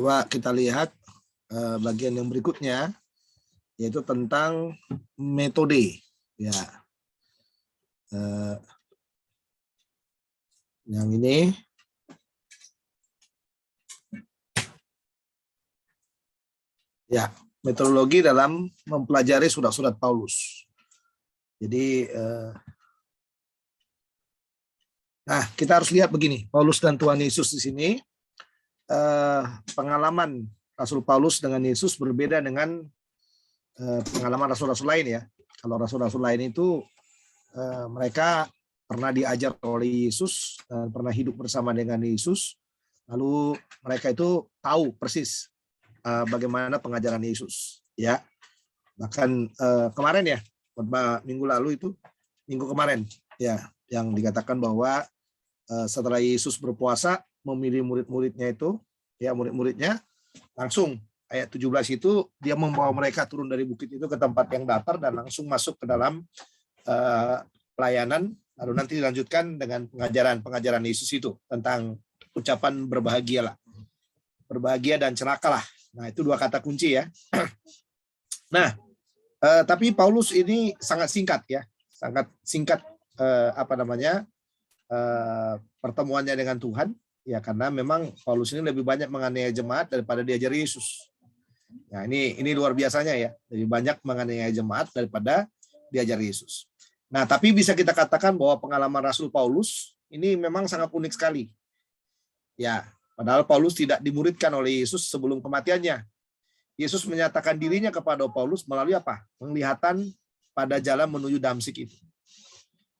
Coba kita lihat bagian yang berikutnya, yaitu tentang metode. Ya, yang ini. Ya, metodologi dalam mempelajari surat-surat Paulus. Jadi, nah kita harus lihat begini, Paulus dan Tuhan Yesus di sini, pengalaman Rasul Paulus dengan Yesus berbeda dengan pengalaman rasul-rasul lain ya. Kalau rasul-rasul lain itu mereka pernah diajar oleh Yesus, pernah hidup bersama dengan Yesus, lalu mereka itu tahu persis bagaimana pengajaran Yesus ya. Bahkan kemarin ya, minggu lalu itu, minggu kemarin ya, yang dikatakan bahwa setelah Yesus berpuasa memilih murid-muridnya itu ya, murid-muridnya langsung ayat 17 itu dia membawa mereka turun dari bukit itu ke tempat yang datar dan langsung masuk ke dalam pelayanan, lalu nanti dilanjutkan dengan pengajaran Yesus itu tentang ucapan berbahagia dan celakalah. Nah, itu dua kata kunci ya. Nah, tapi Paulus ini sangat singkat ya, sangat singkat pertemuannya dengan Tuhan ya, karena memang Paulus ini lebih banyak menganiaya jemaat daripada diajar Yesus. Nah, ini luar biasanya ya, lebih banyak menganiaya jemaat daripada diajar Yesus. Nah, tapi bisa kita katakan bahwa pengalaman Rasul Paulus ini memang sangat unik sekali. Ya, padahal Paulus tidak dimuridkan oleh Yesus sebelum kematiannya. Yesus menyatakan dirinya kepada Paulus melalui apa? Penglihatan pada jalan menuju Damsik itu.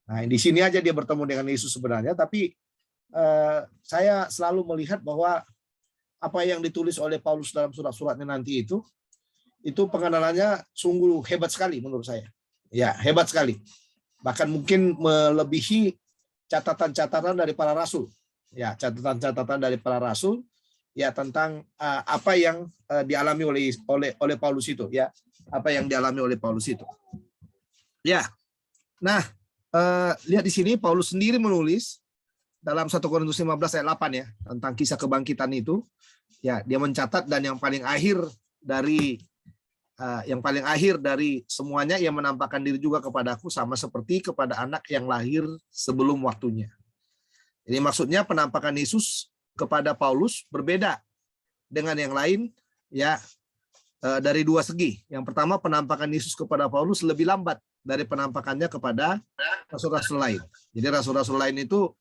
Nah, di sini aja dia bertemu dengan Yesus sebenarnya, tapi saya selalu melihat bahwa apa yang ditulis oleh Paulus dalam surat-suratnya nanti itu pengenalannya sungguh hebat sekali menurut saya. Ya, hebat sekali. Bahkan mungkin melebihi catatan-catatan dari para rasul. Ya, catatan-catatan dari para rasul ya tentang apa yang dialami oleh Paulus itu ya, apa yang dialami oleh Paulus itu. Ya. Nah, lihat di sini Paulus sendiri menulis dalam 1 Korintus 15 ayat 8 ya, tentang kisah kebangkitan itu. Ya, dia mencatat, dan yang paling akhir dari semuanya, ia menampakkan diri juga kepadaku sama seperti kepada anak yang lahir sebelum waktunya. Jadi maksudnya penampakan Yesus kepada Paulus berbeda dengan yang lain ya, dari dua segi. Yang pertama, penampakan Yesus kepada Paulus lebih lambat dari penampakannya kepada rasul-rasul lain. Jadi rasul-rasul lain itu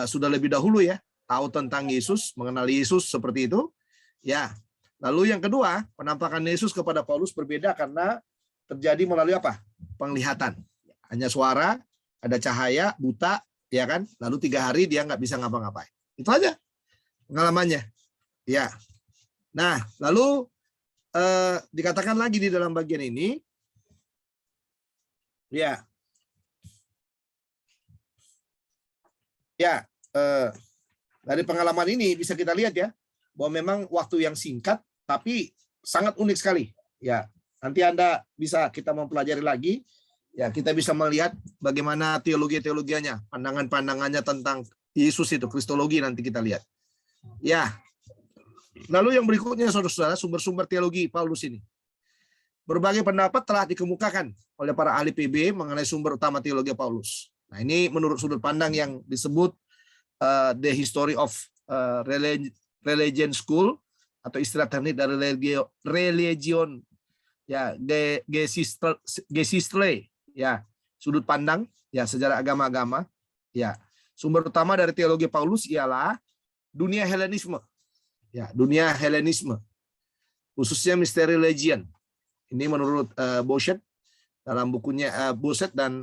sudah lebih dahulu ya tahu tentang Yesus, mengenal Yesus seperti itu ya. Lalu yang kedua, penampakan Yesus kepada Paulus berbeda karena terjadi melalui apa? Penglihatan. Hanya suara, ada cahaya, buta, ya kan? Lalu 3 hari dia nggak bisa ngapa-ngapain. Itu aja pengalamannya. Ya. Nah, lalu dikatakan lagi di dalam bagian ini, ya, dari pengalaman ini bisa kita lihat ya, bahwa memang waktu yang singkat tapi sangat unik sekali. Ya, nanti Anda bisa kita mempelajari lagi. Ya, kita bisa melihat bagaimana teologianya, pandangan-pandangannya tentang Yesus itu, kristologi nanti kita lihat. Ya. Lalu yang berikutnya saudara-saudara, sumber-sumber teologi Paulus ini. Berbagai pendapat telah dikemukakan oleh para ahli PB mengenai sumber utama teologi Paulus. Nah, ini menurut sudut pandang yang disebut The History of Religion School, atau istilah teknik dari religion ya, Geschichte ya, sudut pandang ya sejarah agama-agama ya. Sumber utama dari teologi Paulus ialah dunia Helenisme ya, dunia Helenisme, khususnya misteri religion. Ini menurut Bosset dalam bukunya Bosset dan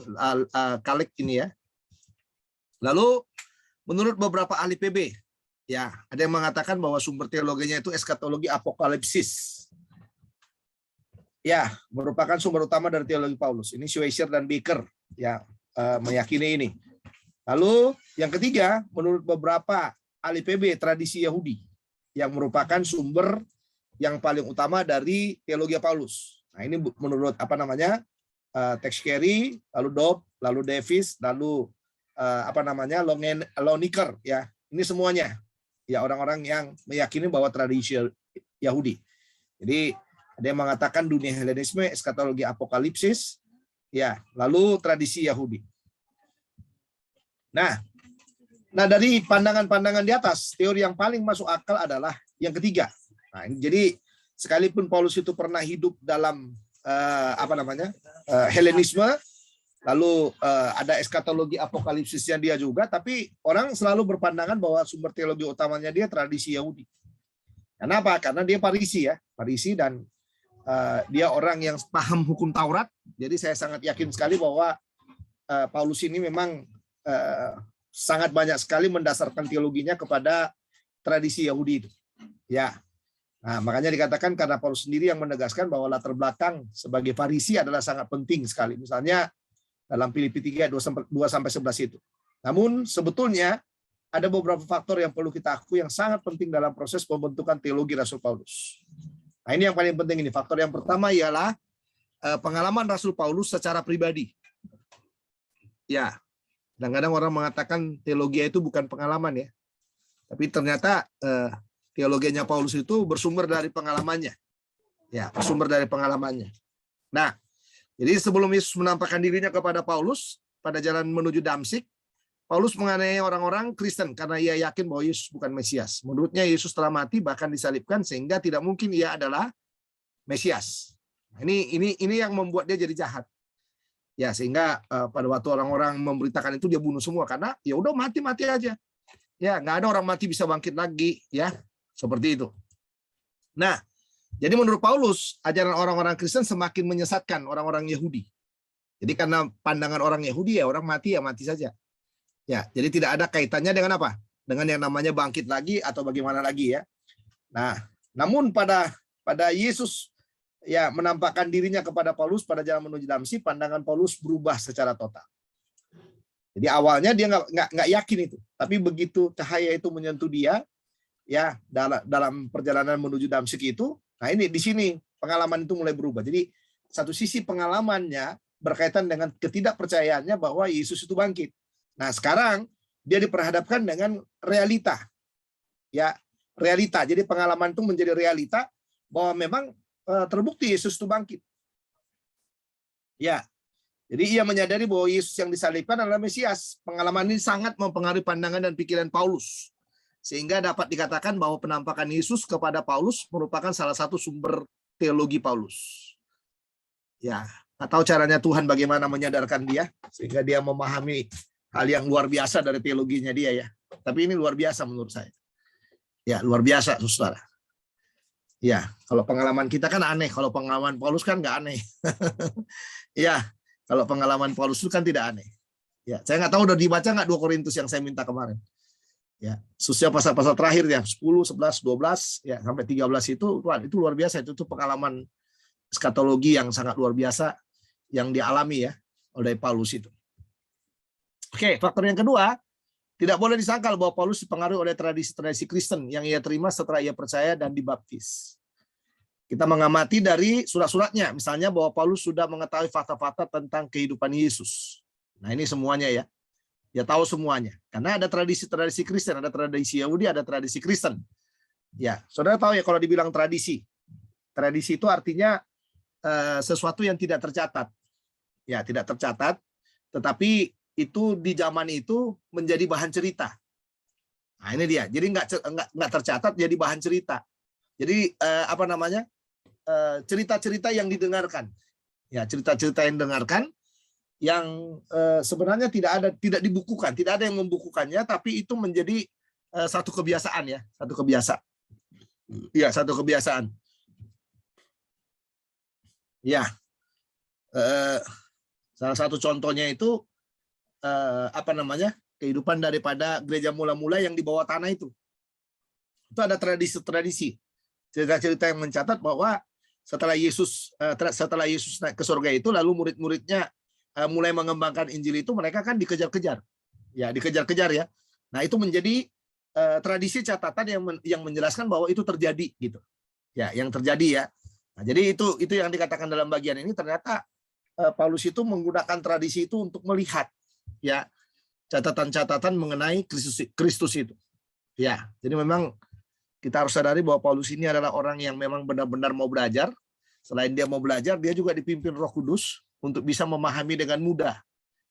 Kalek ini ya. Lalu menurut beberapa ahli PB ya, ada yang mengatakan bahwa sumber teologinya itu eskatologi apokalipsis. Ya, merupakan sumber utama dari teologi Paulus. Ini Schweitzer dan Baker ya meyakini ini. Lalu yang ketiga, menurut beberapa ahli PB, tradisi Yahudi yang merupakan sumber yang paling utama dari teologi Paulus. Nah, ini menurut Tex Carey, lalu Dobb, lalu Davis, lalu Loniker ya. Ini semuanya ya orang-orang yang meyakini bahwa tradisi Yahudi. Jadi ada yang mengatakan dunia Helenisme, eskatologi apokalipsis, ya, lalu tradisi Yahudi. Nah, dari pandangan-pandangan di atas, teori yang paling masuk akal adalah yang ketiga. Nah, jadi sekalipun Paulus itu pernah hidup dalam Helenisme, lalu ada eskatologi apokalipsisnya dia juga, tapi orang selalu berpandangan bahwa sumber teologi utamanya dia tradisi Yahudi. Kenapa? Karena dia Farisi ya, Farisi, dan dia orang yang paham hukum Taurat. Jadi saya sangat yakin sekali bahwa Paulus ini memang sangat banyak sekali mendasarkan teologinya kepada tradisi Yahudi itu. Ya. Nah, makanya dikatakan karena Paulus sendiri yang menegaskan bahwa latar belakang sebagai Farisi adalah sangat penting sekali. Misalnya dalam Filipi 3 2-11 itu. Namun sebetulnya ada beberapa faktor yang perlu kita akui yang sangat penting dalam proses pembentukan teologi Rasul Paulus. Nah, ini yang paling penting ini. Faktor yang pertama ialah pengalaman Rasul Paulus secara pribadi. Ya. Kadang-kadang orang mengatakan teologi itu bukan pengalaman ya. Tapi ternyata teologinya Paulus itu bersumber dari pengalamannya. Ya, bersumber dari pengalamannya. Nah, jadi sebelum Yesus menampakkan dirinya kepada Paulus pada jalan menuju Damsyik, Paulus menganiaya orang-orang Kristen karena ia yakin bahwa Yesus bukan Mesias. Menurutnya Yesus telah mati bahkan disalibkan sehingga tidak mungkin ia adalah Mesias. Ini yang membuat dia jadi jahat. Ya, sehingga pada waktu orang-orang memberitakan itu dia bunuh semua karena ya udah mati aja. Ya, nggak ada orang mati bisa bangkit lagi, ya. Seperti itu. Nah, jadi menurut Paulus, ajaran orang-orang Kristen semakin menyesatkan orang-orang Yahudi. Jadi karena pandangan orang Yahudi ya orang mati ya mati saja. Ya, jadi tidak ada kaitannya dengan apa? Dengan yang namanya bangkit lagi atau bagaimana lagi ya. Nah, namun pada Yesus ya menampakkan dirinya kepada Paulus pada jalan menuju Damsyik, pandangan Paulus berubah secara total. Jadi awalnya dia nggak yakin itu, tapi begitu cahaya itu menyentuh dia, ya dalam perjalanan menuju Damsyik itu, nah ini di sini pengalaman itu mulai berubah. Jadi satu sisi pengalamannya berkaitan dengan ketidakpercayaannya bahwa Yesus itu bangkit. Nah sekarang dia diperhadapkan dengan realita, ya realita. Jadi pengalaman itu menjadi realita bahwa memang terbukti Yesus itu bangkit. Ya, jadi ia menyadari bahwa Yesus yang disalibkan adalah Mesias. Pengalaman ini sangat mempengaruhi pandangan dan pikiran Paulus. Sehingga dapat dikatakan bahwa penampakan Yesus kepada Paulus merupakan salah satu sumber teologi Paulus. Ya, atau caranya Tuhan bagaimana menyadarkan dia sehingga dia memahami hal yang luar biasa dari teologinya dia ya. Tapi ini luar biasa menurut saya. Ya, luar biasa, saudara. Ya, kalau pengalaman kita kan aneh, kalau pengalaman Paulus kan nggak aneh. Ya, kalau pengalaman Paulus itu kan tidak aneh. Ya, saya nggak tahu udah dibaca nggak 2 Korintus yang saya minta kemarin. Ya, khususnya pasal-pasal terakhir ya, 10, 11, 12 ya sampai 13 itu luar biasa, itu pengalaman eskatologi yang sangat luar biasa yang dialami ya oleh Paulus itu. Oke, faktor yang kedua, tidak boleh disangkal bahwa Paulus dipengaruhi oleh tradisi-tradisi Kristen yang ia terima setelah ia percaya dan dibaptis. Kita mengamati dari surat-suratnya, misalnya bahwa Paulus sudah mengetahui fakta-fakta tentang kehidupan Yesus. Nah ini semuanya ya, dia tahu semuanya. Karena ada tradisi-tradisi Kristen, ada tradisi Yahudi, ada tradisi Kristen. Ya, saudara tahu ya kalau dibilang tradisi. Tradisi itu artinya sesuatu yang tidak tercatat. Ya, tidak tercatat, tetapi itu di zaman itu menjadi bahan cerita. Nah ini dia. Jadi nggak tercatat jadi bahan cerita. Jadi cerita-cerita yang didengarkan. Ya cerita-cerita yang didengarkan yang sebenarnya tidak dibukukan, tidak ada yang membukukannya, tapi itu menjadi satu kebiasaan ya, satu kebiasaan. Ya satu kebiasaan. Ya salah satu contohnya itu kehidupan daripada gereja mula-mula yang di bawah tanah itu ada tradisi-tradisi, cerita-cerita yang mencatat bahwa setelah Yesus naik ke surga itu, lalu murid-muridnya mulai mengembangkan Injil itu, mereka kan dikejar-kejar ya. Nah itu menjadi tradisi catatan yang menjelaskan bahwa itu terjadi gitu ya, yang terjadi ya. Nah, jadi itu yang dikatakan dalam bagian ini, ternyata Paulus itu menggunakan tradisi itu untuk melihat ya catatan-catatan mengenai Kristus itu. Ya, jadi memang kita harus sadari bahwa Paulus ini adalah orang yang memang benar-benar mau belajar. Selain dia mau belajar, dia juga dipimpin Roh Kudus untuk bisa memahami dengan mudah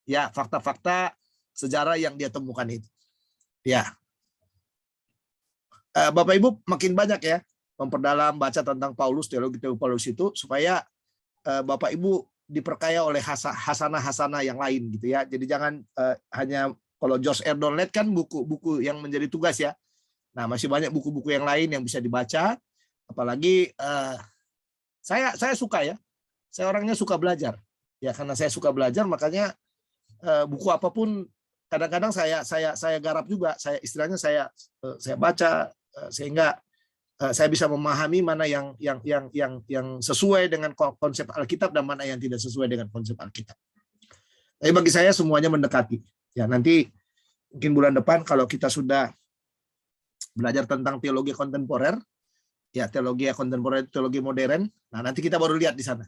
ya fakta-fakta sejarah yang dia temukan itu. Ya, Bapak Ibu makin banyak ya memperdalam baca tentang Paulus, teologi Paulus itu supaya Bapak Ibu diperkaya oleh hasanah-hasanah yang lain gitu ya. Jadi jangan hanya kalau George Erdonlet kan buku-buku yang menjadi tugas ya. Nah, masih banyak buku-buku yang lain yang bisa dibaca. Apalagi saya suka ya. Saya orangnya suka belajar. Ya, karena saya suka belajar makanya buku apapun kadang-kadang saya garap juga. Istilahnya saya baca sehingga saya bisa memahami mana yang sesuai dengan konsep Alkitab dan mana yang tidak sesuai dengan konsep Alkitab. Tapi bagi saya semuanya mendekati. Ya, nanti mungkin bulan depan kalau kita sudah belajar tentang teologi kontemporer, ya teologi kontemporer, teologi modern, nah nanti kita baru lihat di sana.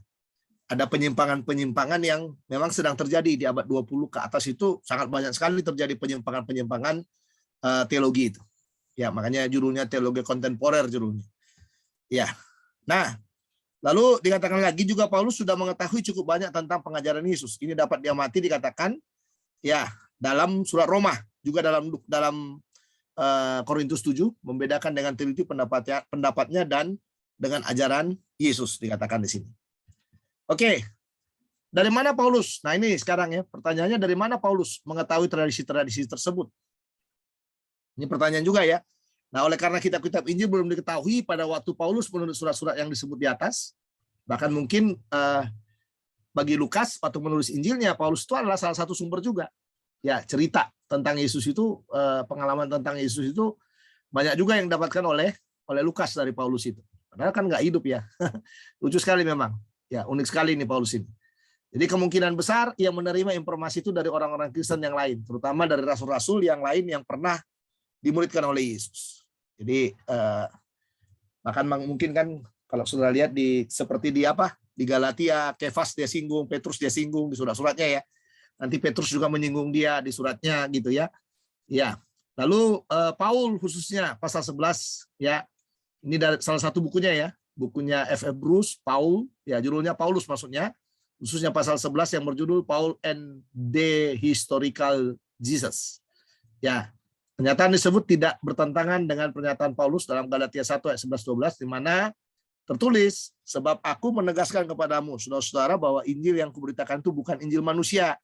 Ada penyimpangan-penyimpangan yang memang sedang terjadi di abad 20 ke atas itu sangat banyak sekali terjadi penyimpangan-penyimpangan teologi itu. Ya, makanya judulnya teologi kontemporer judulnya. Ya. Nah, lalu dikatakan lagi juga Paulus sudah mengetahui cukup banyak tentang pengajaran Yesus. Ini dapat diamati dikatakan ya dalam surat Roma, juga dalam Korintus 7 membedakan dengan teliti pendapatnya dan dengan ajaran Yesus dikatakan di sini. Oke. Dari mana Paulus? Nah, ini sekarang ya, pertanyaannya dari mana Paulus mengetahui tradisi-tradisi tersebut? Ini pertanyaan juga ya. Nah, oleh karena kitab-kitab Injil belum diketahui pada waktu Paulus menulis surat-surat yang disebut di atas, bahkan mungkin bagi Lukas waktu menulis Injilnya, Paulus itu adalah salah satu sumber juga. Ya, cerita tentang Yesus itu, pengalaman tentang Yesus itu banyak juga yang didapatkan oleh Lukas dari Paulus itu. Padahal kan nggak hidup ya. Lucu sekali memang. Ya, unik sekali ini Paulus ini. Jadi kemungkinan besar ia menerima informasi itu dari orang-orang Kristen yang lain, terutama dari rasul-rasul yang lain yang pernah dimuridkan oleh Yesus. Jadi bahkan mungkin kan kalau sudah lihat seperti di Galatia, Kefas dia singgung, Petrus dia singgung di surat-suratnya ya. Nanti Petrus juga menyinggung dia di suratnya gitu ya. Ya. Lalu Paul khususnya pasal 11 ya. Ini dari salah satu bukunya ya, bukunya F.F. Bruce, Paul, ya judulnya Paulus maksudnya, khususnya pasal 11 yang berjudul Paul and the Historical Jesus. Ya. Pernyataan disebut tidak bertentangan dengan pernyataan Paulus dalam Galatia 1 ayat 11-12 di mana tertulis, sebab aku menegaskan kepadamu saudara-saudara bahwa Injil yang kuberitakan itu bukan Injil manusia,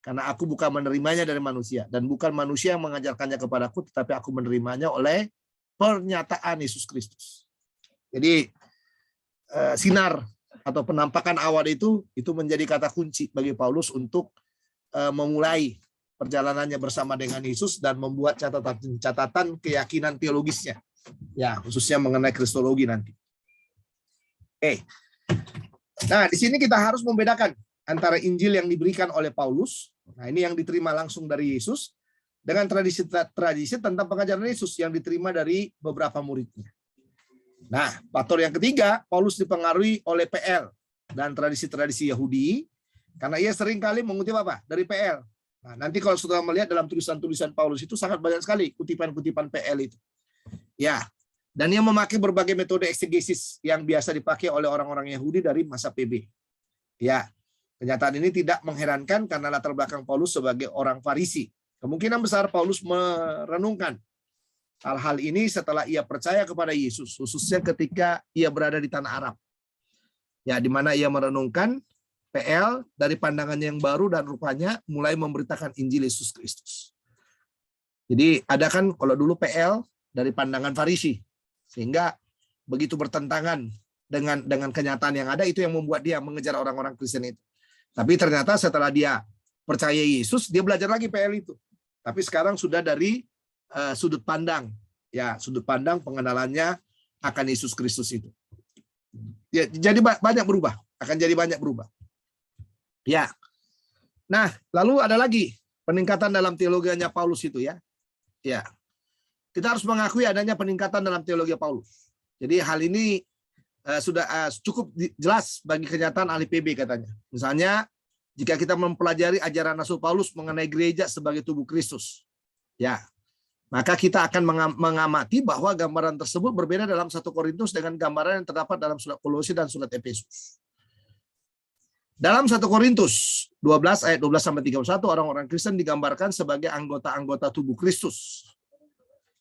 karena aku bukan menerimanya dari manusia dan bukan manusia yang mengajarkannya kepadaku, tetapi aku menerimanya oleh pernyataan Yesus Kristus. Jadi sinar atau penampakan awal itu menjadi kata kunci bagi Paulus untuk memulai perjalanannya bersama dengan Yesus dan membuat catatan keyakinan teologisnya. Ya, khususnya mengenai kristologi nanti. Nah, di sini kita harus membedakan antara Injil yang diberikan oleh Paulus, nah ini yang diterima langsung dari Yesus, dengan tradisi tentang pengajaran Yesus yang diterima dari beberapa muridnya. Nah, faktor yang ketiga, Paulus dipengaruhi oleh PL dan tradisi-tradisi Yahudi, karena ia seringkali mengutip dari PL. Nah, nanti kalau sudah melihat dalam tulisan-tulisan Paulus itu sangat banyak sekali kutipan-kutipan PL itu. Ya, dan ia memakai berbagai metode eksegesis yang biasa dipakai oleh orang-orang Yahudi dari masa PB. Ya, kenyataan ini tidak mengherankan karena latar belakang Paulus sebagai orang Farisi. Kemungkinan besar Paulus merenungkan hal-hal ini setelah ia percaya kepada Yesus, khususnya ketika ia berada di tanah Arab. Ya, di mana ia merenungkan PL dari pandangannya yang baru dan rupanya mulai memberitakan Injil Yesus Kristus. Jadi ada kan kalau dulu PL dari pandangan Farisi, sehingga begitu bertentangan dengan kenyataan yang ada, itu yang membuat dia mengejar orang-orang Kristen itu. Tapi ternyata setelah dia percaya Yesus, dia belajar lagi PL itu. Tapi sekarang sudah dari sudut pandang, ya sudut pandang pengenalannya akan Yesus Kristus itu. Ya, jadi banyak berubah, akan jadi banyak berubah. Ya. Nah, lalu ada lagi peningkatan dalam teologianya Paulus itu ya. Ya. Kita harus mengakui adanya peningkatan dalam teologi Paulus. Jadi hal ini sudah cukup jelas bagi kenyataan ahli PB katanya. Misalnya, jika kita mempelajari ajaran Rasul Paulus mengenai gereja sebagai tubuh Kristus. Ya. Maka kita akan mengamati bahwa gambaran tersebut berbeda dalam 1 Korintus dengan gambaran yang terdapat dalam surat Kolose dan surat Efesus. Dalam 1 Korintus 12 ayat 12 sampai 31, orang-orang Kristen digambarkan sebagai anggota-anggota tubuh Kristus.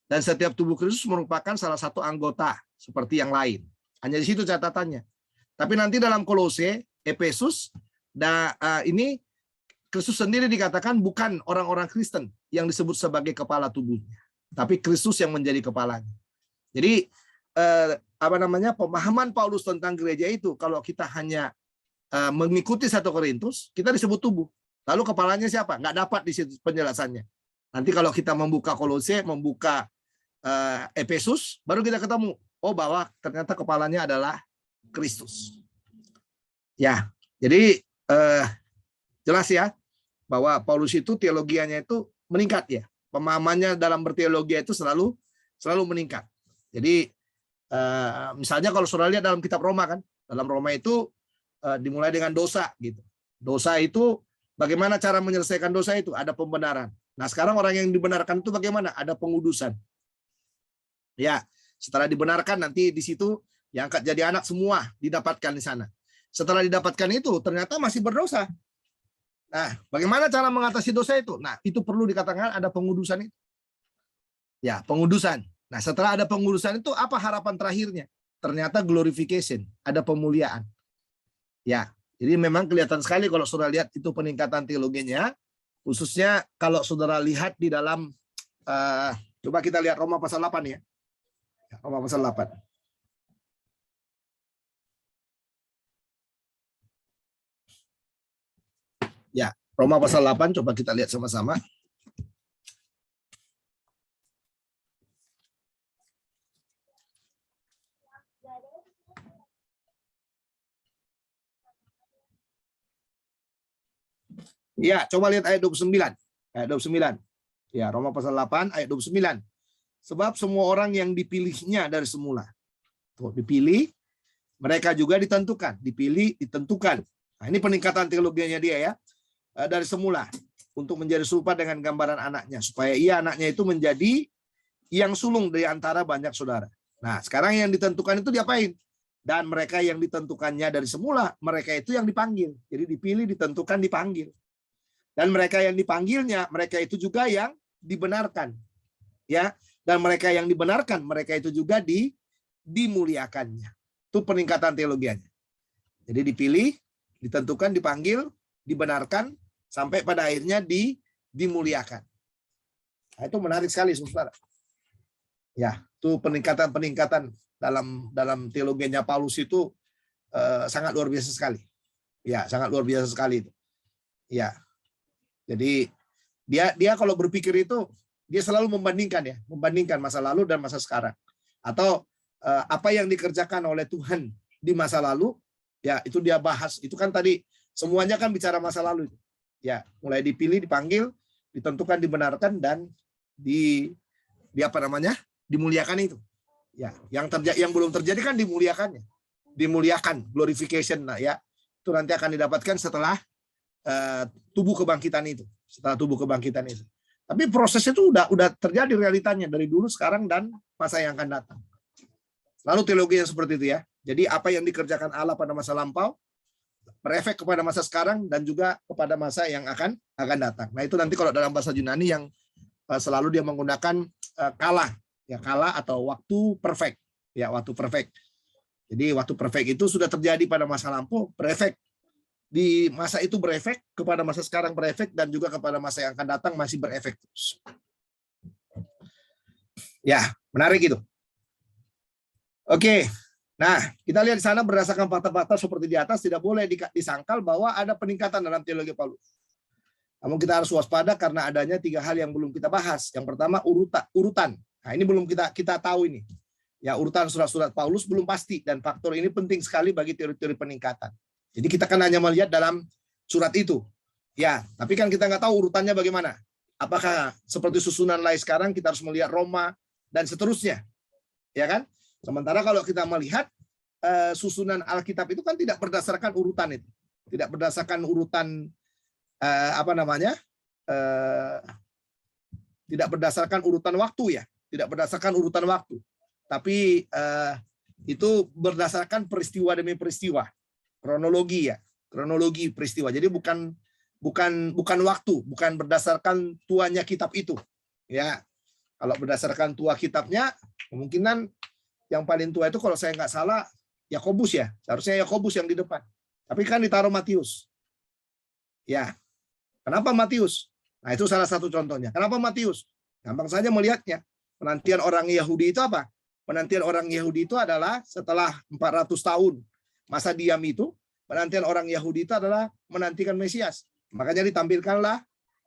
Dan setiap tubuh Kristus merupakan salah satu anggota seperti yang lain. Hanya di situ catatannya. Tapi nanti dalam Kolose, Efesus, ini Kristus sendiri dikatakan bukan orang-orang Kristen yang disebut sebagai kepala tubuhnya, tapi Kristus yang menjadi kepalanya. Jadi pemahaman Paulus tentang gereja itu, kalau kita hanya mengikuti 1 Korintus, kita disebut tubuh. Lalu kepalanya siapa? Nggak dapat di situ penjelasannya. Nanti kalau kita membuka Kolose, membuka Efesus, baru kita ketemu, bahwa ternyata kepalanya adalah Kristus. Ya, jadi jelas ya bahwa Paulus itu teologianya itu meningkat ya. Pemahamannya dalam berteologi itu selalu meningkat. Jadi misalnya kalau saudara lihat dalam kitab Roma kan, dalam Roma itu dimulai dengan dosa gitu. Dosa itu bagaimana cara menyelesaikan dosa itu? Ada pembenaran. Nah, sekarang orang yang dibenarkan itu bagaimana? Ada pengudusan. Ya, setelah dibenarkan nanti di situ yang angkat jadi anak semua didapatkan di sana. Setelah didapatkan itu ternyata masih berdosa. Nah, bagaimana cara mengatasi dosa itu? Nah, itu perlu dikatakan ada pengudusan itu. Ya, pengudusan. Nah, setelah ada pengudusan itu apa harapan terakhirnya? Ternyata glorification, ada pemuliaan. Ya, jadi memang kelihatan sekali kalau saudara lihat itu peningkatan teologinya, khususnya kalau saudara lihat di dalam coba kita lihat Roma pasal 8 ya. Roma pasal 8. Ya, Roma pasal 8 coba kita lihat sama-sama. Ya, coba lihat ayat 29. Ayat 29. Ya, Roma pasal 8 ayat 29. Sebab semua orang yang dipilihnya dari semula. Tuh, dipilih, mereka juga ditentukan. Dipilih, ditentukan. Nah, ini peningkatan teologianya dia ya. Dari semula. Untuk menjadi serupa dengan gambaran anaknya. Supaya anaknya itu menjadi yang sulung dari antara banyak saudara. Nah, sekarang yang ditentukan itu diapain? Dan mereka yang ditentukannya dari semula, mereka itu yang dipanggil. Jadi dipilih, ditentukan, dipanggil. Dan mereka yang dipanggilnya, mereka itu juga yang dibenarkan. Ya, dan mereka yang dibenarkan, mereka itu juga dimuliakannya. Itu peningkatan teologianya. Jadi dipilih, ditentukan, dipanggil, dibenarkan, sampai pada akhirnya dimuliakan. Nah, itu menarik sekali, saudara. Ya, itu peningkatan dalam teologinya Paulus itu sangat luar biasa sekali. Ya, sangat luar biasa sekali itu. Ya. Jadi dia kalau berpikir itu dia selalu membandingkan masa lalu dan masa sekarang. Atau apa yang dikerjakan oleh Tuhan di masa lalu, ya itu dia bahas. Itu kan tadi semuanya kan bicara masa lalu. Ya, mulai dipilih, dipanggil, ditentukan, dibenarkan dan dimuliakan itu. Ya, yang belum terjadi kan dimuliakannya. Dimuliakan, glorification. Nah, ya, itu nanti akan didapatkan setelah tubuh kebangkitan itu. Setelah tubuh kebangkitan itu. Tapi proses itu udah terjadi realitanya dari dulu, sekarang, dan masa yang akan datang. Lalu teologi yang seperti itu ya. Jadi apa yang dikerjakan Allah pada masa lampau berefek kepada masa sekarang dan juga kepada masa yang akan datang. Nah, itu nanti kalau dalam bahasa Yunani yang selalu dia menggunakan kala, ya, kala atau waktu perfect. Ya, waktu perfect. Jadi waktu perfect itu sudah terjadi pada masa lampau, berefek di masa itu, berefek kepada masa sekarang, berefek, dan juga kepada masa yang akan datang masih berefek terus. Ya, menarik itu. Oke. Nah, kita lihat di sana berdasarkan fakta-fakta seperti di atas, tidak boleh disangkal bahwa ada peningkatan dalam teologi Paulus. Namun kita harus waspada karena adanya 3 hal yang belum kita bahas. Yang pertama, urutan. Nah, ini belum kita tahu ini. Ya, urutan surat-surat Paulus belum pasti, dan faktor ini penting sekali bagi teori-teori peningkatan. Jadi kita kan hanya melihat dalam surat itu. Ya, tapi kan kita nggak tahu urutannya bagaimana. Apakah seperti susunan lain sekarang kita harus melihat Roma dan seterusnya. Ya kan? Sementara kalau kita melihat susunan Alkitab itu kan tidak berdasarkan urutan itu. Tidak berdasarkan urutan tidak berdasarkan urutan waktu ya, tidak berdasarkan urutan waktu, tapi itu berdasarkan peristiwa demi peristiwa, kronologi ya, kronologi peristiwa. Jadi bukan waktu, bukan berdasarkan tuanya kitab itu. Ya, kalau berdasarkan tua kitabnya, kemungkinan yang paling tua itu kalau saya nggak salah Yakobus ya, seharusnya Yakobus yang di depan. Tapi kan ditaruh Matius. Ya, kenapa Matius? Nah itu salah satu contohnya. Kenapa Matius? Gampang saja melihatnya. Penantian orang Yahudi itu apa? Penantian orang Yahudi itu adalah setelah 400 tahun masa diam itu, penantian orang Yahudi itu adalah menantikan Mesias. Makanya ditampilkanlah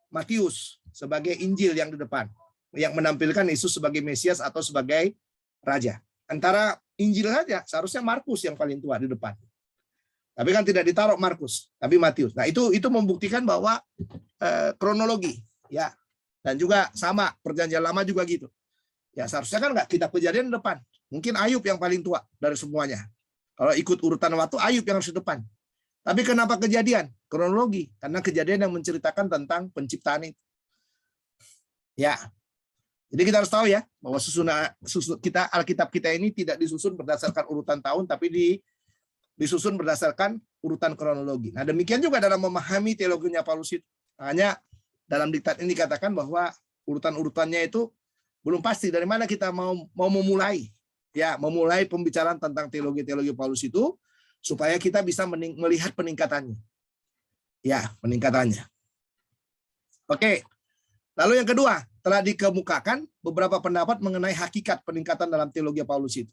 Matius sebagai Injil yang di depan, yang menampilkan Yesus sebagai Mesias atau sebagai Raja. Antara Injil saja, seharusnya Markus yang paling tua di depan. Tapi kan tidak ditaruh Markus, tapi Matius. Nah itu membuktikan bahwa kronologi, ya. Dan juga sama, perjanjian lama juga gitu. Ya seharusnya kan nggak kitab Kejadian di depan. Mungkin Ayub yang paling tua dari semuanya. Kalau ikut urutan waktu, Ayub yang harus di depan. Tapi kenapa Kejadian? Kronologi. Karena Kejadian yang menceritakan tentang penciptaan itu. Ya. Jadi kita harus tahu ya, bahwa Alkitab kita ini tidak disusun berdasarkan urutan tahun, tapi disusun berdasarkan urutan kronologi. Nah demikian juga dalam memahami teologinya Paulus itu. Hanya dalam diktat ini dikatakan bahwa urutan-urutannya itu belum pasti dari mana kita mau memulai. Ya, memulai pembicaraan tentang teologi Paulus itu, supaya kita bisa melihat peningkatannya. Ya, peningkatannya. Oke. Lalu yang kedua, telah dikemukakan beberapa pendapat mengenai hakikat peningkatan dalam teologi Paulus itu.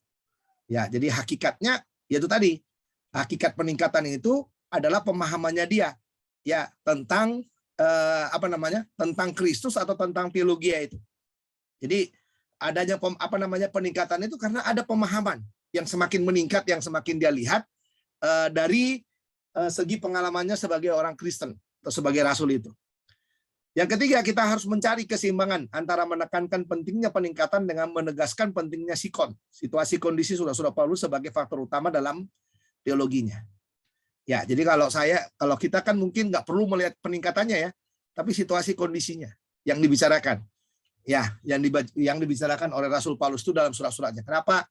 Ya, jadi hakikatnya yaitu tadi, hakikat peningkatan itu adalah pemahamannya dia, ya tentang tentang Kristus atau tentang teologi itu. Jadi adanya peningkatan itu karena ada pemahaman yang semakin meningkat, yang semakin dia lihat dari segi pengalamannya sebagai orang Kristen atau sebagai rasul itu. Yang ketiga, kita harus mencari keseimbangan antara menekankan pentingnya peningkatan dengan menegaskan pentingnya sikon, situasi kondisi saudara Paulus sebagai faktor utama dalam teologinya. Ya, jadi kalau kita kan mungkin nggak perlu melihat peningkatannya ya, tapi situasi kondisinya yang dibicarakan. Ya, yang dibicarakan oleh Rasul Paulus itu dalam surat-suratnya. Kenapa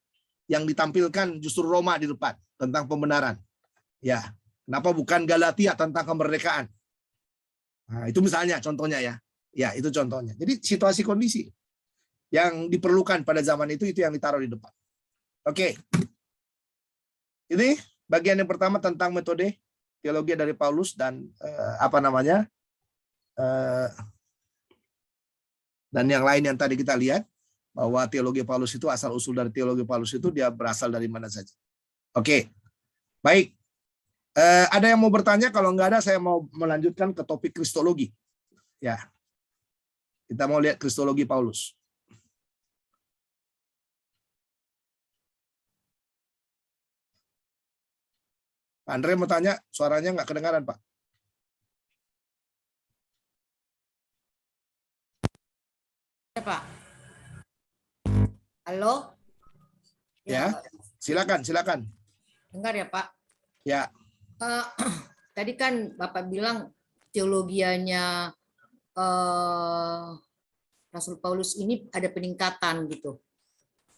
yang ditampilkan justru Roma di depan tentang pembenaran? Ya, kenapa bukan Galatia tentang kemerdekaan? Nah, itu misalnya contohnya ya. Ya, itu contohnya. Jadi situasi kondisi yang diperlukan pada zaman itu yang ditaruh di depan. Oke. Ini bagian yang pertama tentang metode teologi dari Paulus dan dan yang lain yang tadi kita lihat bahwa teologi Paulus itu asal usul dari teologi Paulus itu dia berasal dari mana saja. Oke. Baik. Ada yang mau bertanya? Kalau nggak ada, saya mau melanjutkan ke topik kristologi. Ya, kita mau lihat kristologi Paulus. Pak Andre mau tanya, suaranya nggak kedengaran, Pak. Ya, Pak. Halo? Ya, silakan. Dengar ya, Pak? Ya. Tadi kan Bapak bilang teologianya Rasul Paulus ini ada peningkatan gitu.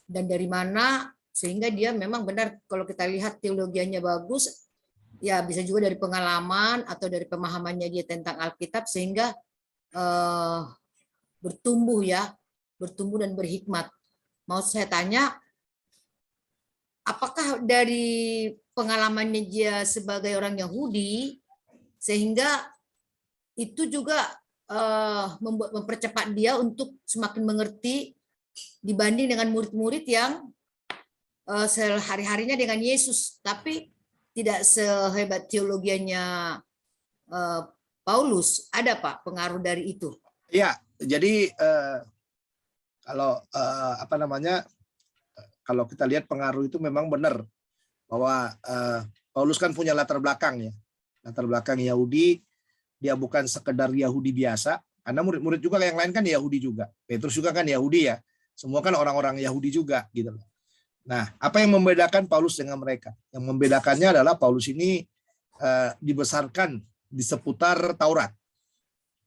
Dan dari mana sehingga dia memang benar kalau kita lihat teologianya bagus, ya bisa juga dari pengalaman atau dari pemahamannya dia tentang Alkitab sehingga bertumbuh dan berhikmat. Mau saya tanya, apakah dari pengalamannya dia sebagai orang Yahudi sehingga itu juga mempercepat dia untuk semakin mengerti dibanding dengan murid-murid yang sehari-harinya dengan Yesus, tapi tidak sehebat teologianya Paulus. Ada Pak pengaruh dari itu? Ya, jadi kalau kita lihat pengaruh itu memang benar bahwa Paulus kan punya latar belakang ya, latar belakang Yahudi. Dia bukan sekedar Yahudi biasa, karena murid-murid juga yang lain kan Yahudi juga. Petrus juga kan Yahudi ya, semua kan orang-orang Yahudi juga gitu loh. Nah, apa yang membedakan Paulus dengan mereka? Yang membedakannya adalah Paulus ini dibesarkan di seputar Taurat,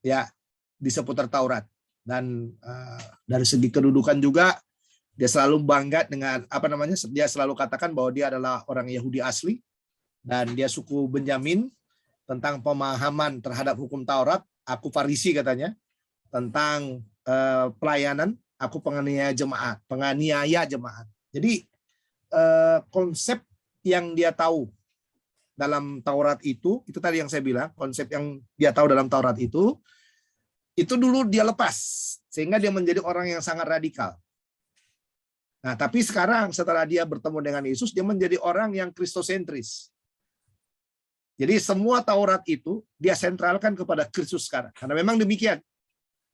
ya, di seputar Taurat. Dan dari segi kedudukan juga dia selalu bangga dengan dia selalu katakan bahwa dia adalah orang Yahudi asli dan dia suku Benyamin. Tentang pemahaman terhadap hukum Taurat, aku Farisi katanya. Tentang pelayanan, aku penganiaya jemaat. Jadi konsep yang dia tahu dalam Taurat itu tadi yang saya bilang, konsep yang dia tahu dalam Taurat itu dulu dia lepas, sehingga dia menjadi orang yang sangat radikal. Nah, tapi sekarang setelah dia bertemu dengan Yesus, dia menjadi orang yang kristosentris. Jadi semua Taurat itu dia sentralkan kepada Kristus sekarang. Karena memang demikian.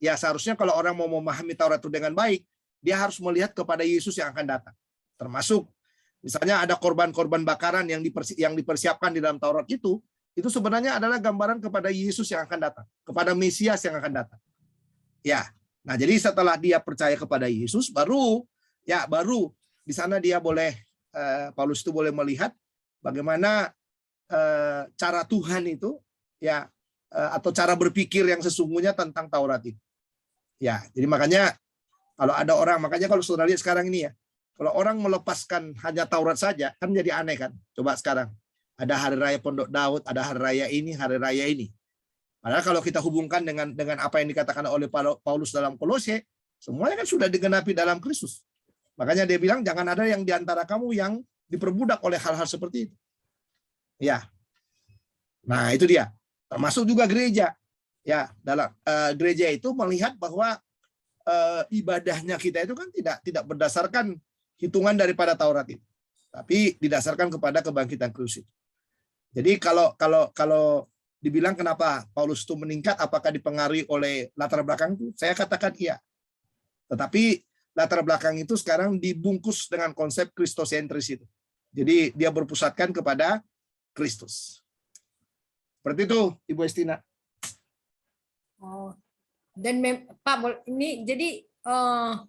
Ya seharusnya kalau orang mau memahami Taurat itu dengan baik, dia harus melihat kepada Yesus yang akan datang. Termasuk misalnya ada korban-korban bakaran yang dipersiapkan di dalam Taurat itu sebenarnya adalah gambaran kepada Yesus yang akan datang, kepada Mesias yang akan datang. Ya. Nah, jadi setelah dia percaya kepada Yesus, baru di sana dia boleh Paulus itu boleh melihat bagaimana cara Tuhan itu atau cara berpikir yang sesungguhnya tentang Taurat itu. Ya, jadi makanya kalau saudara lihat sekarang ini ya, kalau orang melepaskan hanya Taurat saja kan jadi aneh kan. Coba sekarang ada hari raya Pondok Daud, ada hari raya ini. Padahal kalau kita hubungkan dengan apa yang dikatakan oleh Paulus dalam Kolose, semuanya kan sudah digenapi dalam Kristus. Makanya dia bilang jangan ada yang diantara kamu yang diperbudak oleh hal-hal seperti itu. Ya, nah itu dia. Termasuk juga gereja. Ya, dalam gereja itu melihat bahwa ibadahnya kita itu kan tidak berdasarkan hitungan daripada Taurat itu, tapi didasarkan kepada kebangkitan Kristus. Jadi kalau dibilang kenapa Paulus itu meningkat, apakah dipengaruhi oleh latar belakang itu? Saya katakan iya. Tetapi latar belakang itu sekarang dibungkus dengan konsep kristosentris itu. Jadi dia berpusatkan kepada Kristus. Seperti itu, Ibu Estina. Oh. Dan Pak, ini jadi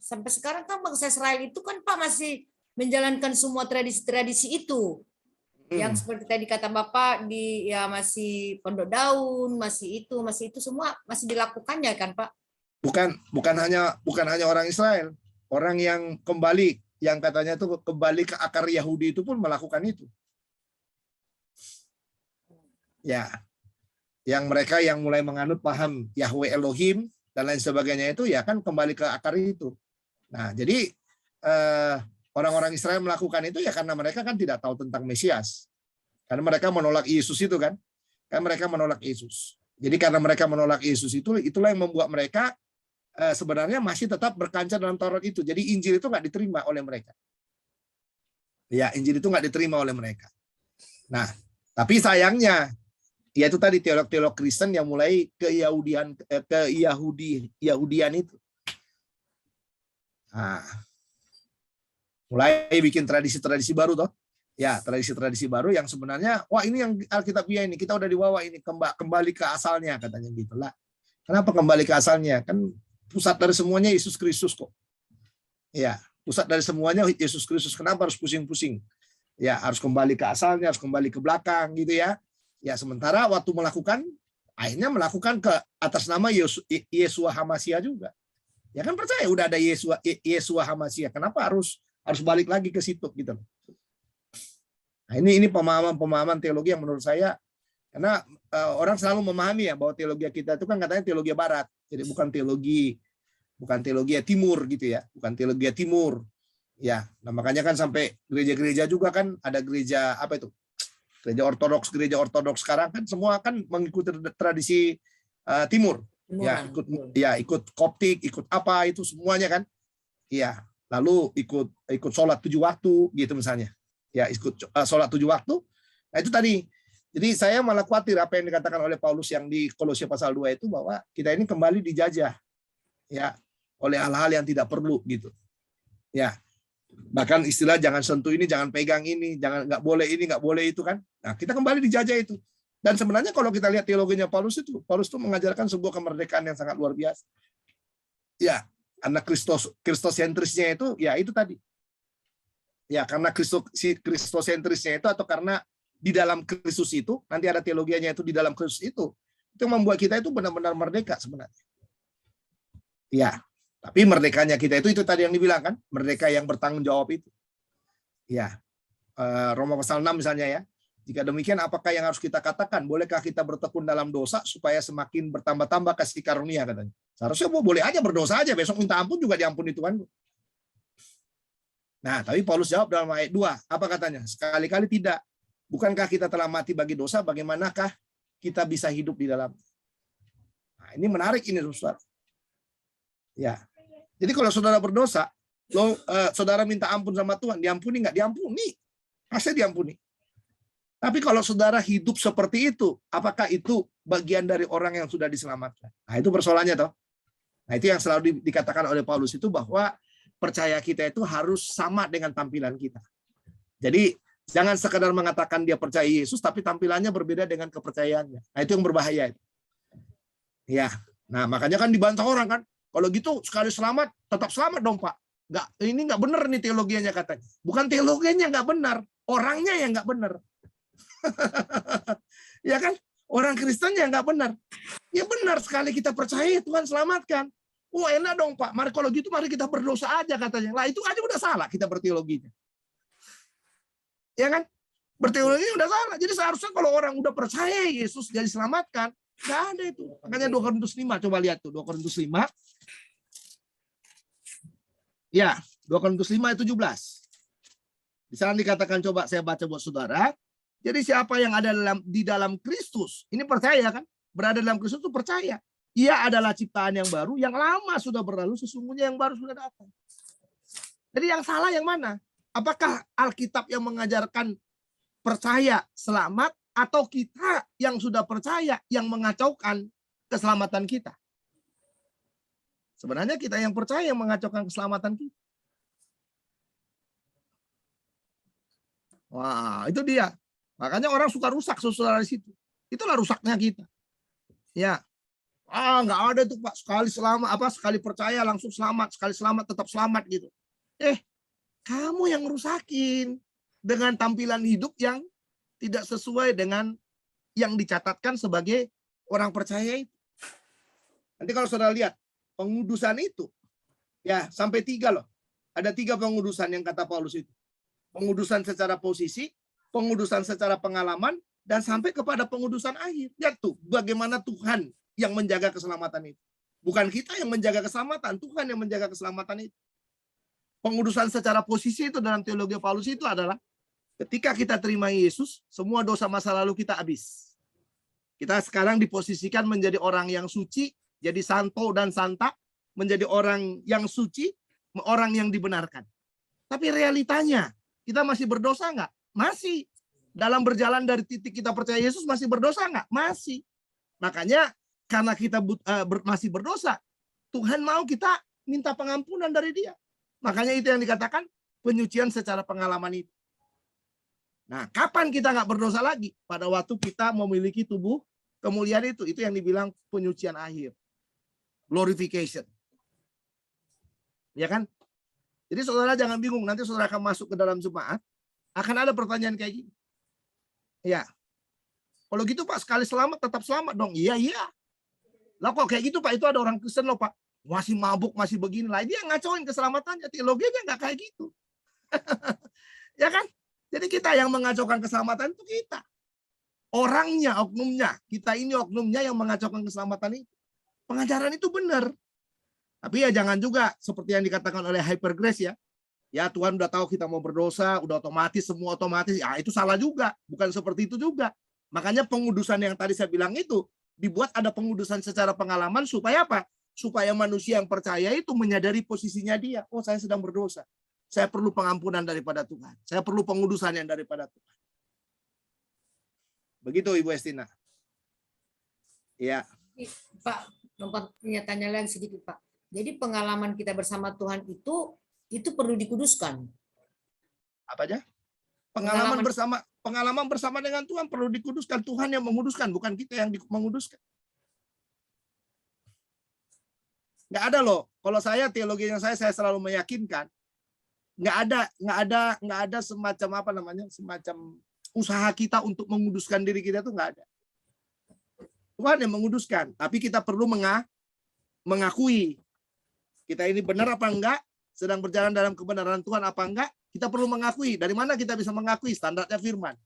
sampai sekarang kan bangsa Israel itu kan Pak masih menjalankan semua tradisi-tradisi itu. Yang seperti tadi kata Bapak masih pondok daun, masih itu semua masih dilakukannya kan Pak? Bukan hanya orang Israel, orang yang kembali yang katanya itu kembali ke akar Yahudi itu pun melakukan itu. Ya, yang mereka yang mulai menganut paham Yahweh Elohim dan lain sebagainya itu ya kan kembali ke akar itu. Nah, jadi orang-orang Israel melakukan itu ya karena mereka kan tidak tahu tentang Mesias. Karena mereka menolak Yesus itu kan. Kan mereka menolak Yesus. Jadi karena mereka menolak Yesus itulah yang membuat mereka sebenarnya masih tetap berkancah dalam Taurat itu. Jadi Injil itu nggak diterima oleh mereka. Ya, Injil itu nggak diterima oleh mereka. Nah, tapi sayangnya yaitu tadi teolog-teolog Kristen yang mulai Yahudian itu. Nah, mulai bikin tradisi-tradisi baru toh. Ya, tradisi-tradisi baru yang sebenarnya wah ini yang Alkitabiah ini kita udah dibawa ini kembali ke asalnya katanya gitulah. Kenapa kembali ke asalnya? Kan pusat dari semuanya Yesus Kristus kok. Ya, pusat dari semuanya Yesus Kristus. Kenapa harus pusing-pusing? Ya, harus kembali ke asalnya, harus kembali ke belakang gitu ya. Ya, sementara waktu akhirnya melakukan ke atas nama Yeshua HaMashiach juga. Ya kan percaya udah ada Yeshua HaMashiach. Kenapa harus balik lagi ke situ gitu. Nah, ini pemahaman teologi yang menurut saya karena orang selalu memahami ya bahwa teologi kita itu kan katanya teologi barat. Jadi bukan teologi timur gitu ya, bukan teologi timur. Ya, nah makanya kan sampai gereja-gereja juga kan ada gereja apa itu? Gereja ortodoks sekarang kan semua kan mengikuti tradisi timur. Ya, ikut Koptik, ikut apa itu semuanya kan. Iya, lalu ikut sholat 7 waktu gitu misalnya. Ya, ikut sholat 7 waktu. Nah, itu tadi. Jadi saya malah khawatir apa yang dikatakan oleh Paulus yang di Kolose pasal 2 itu bahwa kita ini kembali dijajah ya oleh hal-hal yang tidak perlu gitu. Ya. Bahkan istilah jangan sentuh ini, jangan pegang ini, nggak boleh itu kan. Nah, kita kembali dijajah itu. Dan sebenarnya kalau kita lihat teologinya Paulus itu mengajarkan sebuah kemerdekaan yang sangat luar biasa. Ya, karena kristosentrisnya itu ya itu tadi. Ya, karena kristosentrisnya itu atau karena di dalam Kristus itu, nanti ada teologianya itu di dalam Kristus itu yang membuat kita itu benar-benar merdeka sebenarnya. Ya, tapi merdekanya kita itu tadi yang dibilang kan, merdeka yang bertanggung jawab itu. Ya, Roma pasal 6 misalnya ya. Jika demikian, apakah yang harus kita katakan? Bolehkah kita bertekun dalam dosa supaya semakin bertambah-tambah kasih karunia katanya? Seharusnya boleh aja berdosa aja, besok minta ampun juga diampuni Tuhan. Nah, tapi Paulus jawab dalam ayat 2, apa katanya? Sekali-kali tidak. Bukankah kita telah mati bagi dosa, bagaimanakah kita bisa hidup di dalam? Nah, ini menarik ini, saudara. Ya. Jadi kalau saudara berdosa, saudara minta ampun sama Tuhan, diampuni nggak? Diampuni. Pasti diampuni. Tapi kalau saudara hidup seperti itu, apakah itu bagian dari orang yang sudah diselamatkan? Nah, itu persoalannya toh. Nah, itu yang selalu dikatakan oleh Paulus itu bahwa percaya kita itu harus sama dengan tampilan kita. Jadi jangan sekadar mengatakan dia percaya Yesus, tapi tampilannya berbeda dengan kepercayaannya. Nah, itu yang berbahaya. Ya, nah makanya kan dibantah orang kan. Kalau gitu sekali selamat, tetap selamat dong Pak. Ini nggak benar nih teologianya katanya. Bukan teologianya nggak benar, orangnya yang nggak benar. Ya kan? Orang Kristen yang nggak benar. Ya benar sekali kita percaya Tuhan selamatkan. Oh enak dong Pak, mari kalau gitu mari kita berdosa aja katanya. Lah itu aja udah salah kita berteologinya. Ya kan? Berteologi udah salah. Jadi seharusnya kalau orang udah percaya Yesus jadi selamatkan, nggak ada itu. Makanya 2 Korintus 5, coba lihat tuh 2 Korintus 5. Ya, 2 Korintus 5 ayat 17. Di sana dikatakan, coba saya baca buat saudara. Jadi siapa yang ada di dalam Kristus, ini percaya kan? Berada dalam Kristus itu percaya. Ia adalah ciptaan yang baru, yang lama sudah berlalu, sesungguhnya yang baru sudah datang. Jadi yang salah yang mana? Apakah Alkitab yang mengajarkan percaya selamat, atau kita yang sudah percaya yang mengacaukan keselamatan kita? Sebenarnya kita yang percaya yang mengacaukan keselamatan kita. Wah, itu dia. Makanya orang suka rusak saudara di situ. Itulah rusaknya kita. Ya. Nggak ada tuh Pak, sekali selamat sekali percaya langsung selamat, sekali selamat tetap selamat gitu. Kamu yang rusakin dengan tampilan hidup yang tidak sesuai dengan yang dicatatkan sebagai orang percaya itu. Nanti kalau saudara lihat pengudusan itu, ya sampai 3 loh. Ada 3 pengudusan yang kata Paulus itu. Pengudusan secara posisi, pengudusan secara pengalaman, dan sampai kepada pengudusan akhir. Lihat tuh bagaimana Tuhan yang menjaga keselamatan itu. Bukan kita yang menjaga keselamatan, Tuhan yang menjaga keselamatan itu. Pengudusan secara posisi itu dalam teologi Paulus itu adalah ketika kita terima Yesus, semua dosa masa lalu kita habis. Kita sekarang diposisikan menjadi orang yang suci, jadi santo dan santa, menjadi orang yang suci, orang yang dibenarkan. Tapi realitanya, kita masih berdosa nggak? Masih. Dalam berjalan dari titik kita percaya Yesus masih berdosa nggak? Masih. Makanya karena kita masih berdosa, Tuhan mau kita minta pengampunan dari Dia. Makanya itu yang dikatakan penyucian secara pengalaman itu. Nah, kapan kita nggak berdosa lagi? Pada waktu kita memiliki tubuh kemuliaan itu. Itu yang dibilang penyucian akhir. Glorification. Ya kan? Jadi saudara jangan bingung. Nanti saudara akan masuk ke dalam jemaat. Akan ada pertanyaan kayak gini. Ya. Kalau gitu Pak, sekali selamat tetap selamat dong. Iya. Lah kok kayak gitu Pak, itu ada orang Kristen loh Pak. Masih mabuk, masih begini lah. Dia ngacauin keselamatannya. Teologinya nggak kayak gitu. Ya kan? Jadi kita yang mengacaukan keselamatan itu kita. Orangnya, oknumnya. Kita ini oknumnya yang mengacaukan keselamatan itu. Pengajaran itu benar. Tapi ya jangan juga seperti yang dikatakan oleh hyper grace ya. Ya Tuhan udah tahu kita mau berdosa, udah otomatis, semua otomatis. Ya itu salah juga. Bukan seperti itu juga. Makanya pengudusan yang tadi saya bilang itu, dibuat ada pengudusan secara pengalaman supaya apa? Supaya manusia yang percaya itu menyadari posisinya dia. Oh saya sedang berdosa. Saya perlu pengampunan daripada Tuhan. Saya perlu pengudusan yang daripada Tuhan. Begitu Ibu Estina. Ya. Pak, tanya lagi sedikit Pak. Jadi pengalaman kita bersama Tuhan itu perlu dikuduskan. Apa aja? Pengalaman bersama dengan Tuhan perlu dikuduskan. Tuhan yang menguduskan, bukan kita yang menguduskan. Nggak ada loh. Kalau saya teologinya saya selalu meyakinkan nggak ada semacam apa namanya, semacam usaha kita untuk menguduskan diri kita tuh nggak ada. Tuhan yang menguduskan, tapi kita perlu mengakui Kita ini benar apa enggak? Sedang berjalan dalam kebenaran Tuhan apa enggak? Kita perlu mengakui. Dari mana kita bisa mengakui? Standarnya firman.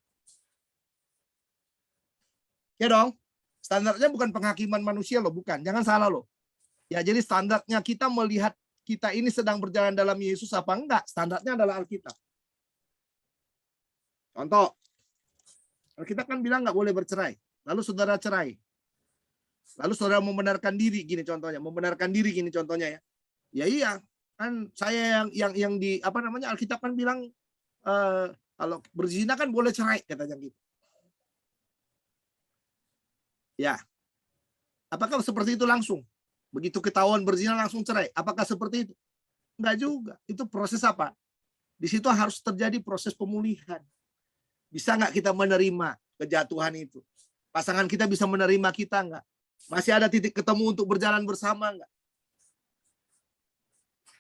Ya dong. Standarnya bukan penghakiman manusia loh, bukan. Jangan salah loh. Ya, jadi standarnya kita melihat kita ini sedang berjalan dalam Yesus apa enggak? Standarnya adalah Alkitab. Contoh, Alkitab kan bilang nggak boleh bercerai. Lalu saudara cerai. Lalu saudara membenarkan diri, gini contohnya. Membenarkan diri gini contohnya ya. Ya iya, kan saya yang di apa namanya Alkitab kan bilang kalau berzina kan boleh cerai katanya gitu. Ya. Apakah seperti itu langsung? Begitu ketahuan berzina langsung cerai. Apakah seperti itu? Enggak juga. Itu proses apa? Di situ harus terjadi proses pemulihan. Bisa nggak kita menerima kejatuhan itu? Pasangan kita bisa menerima kita nggak? Masih ada titik ketemu untuk berjalan bersama nggak?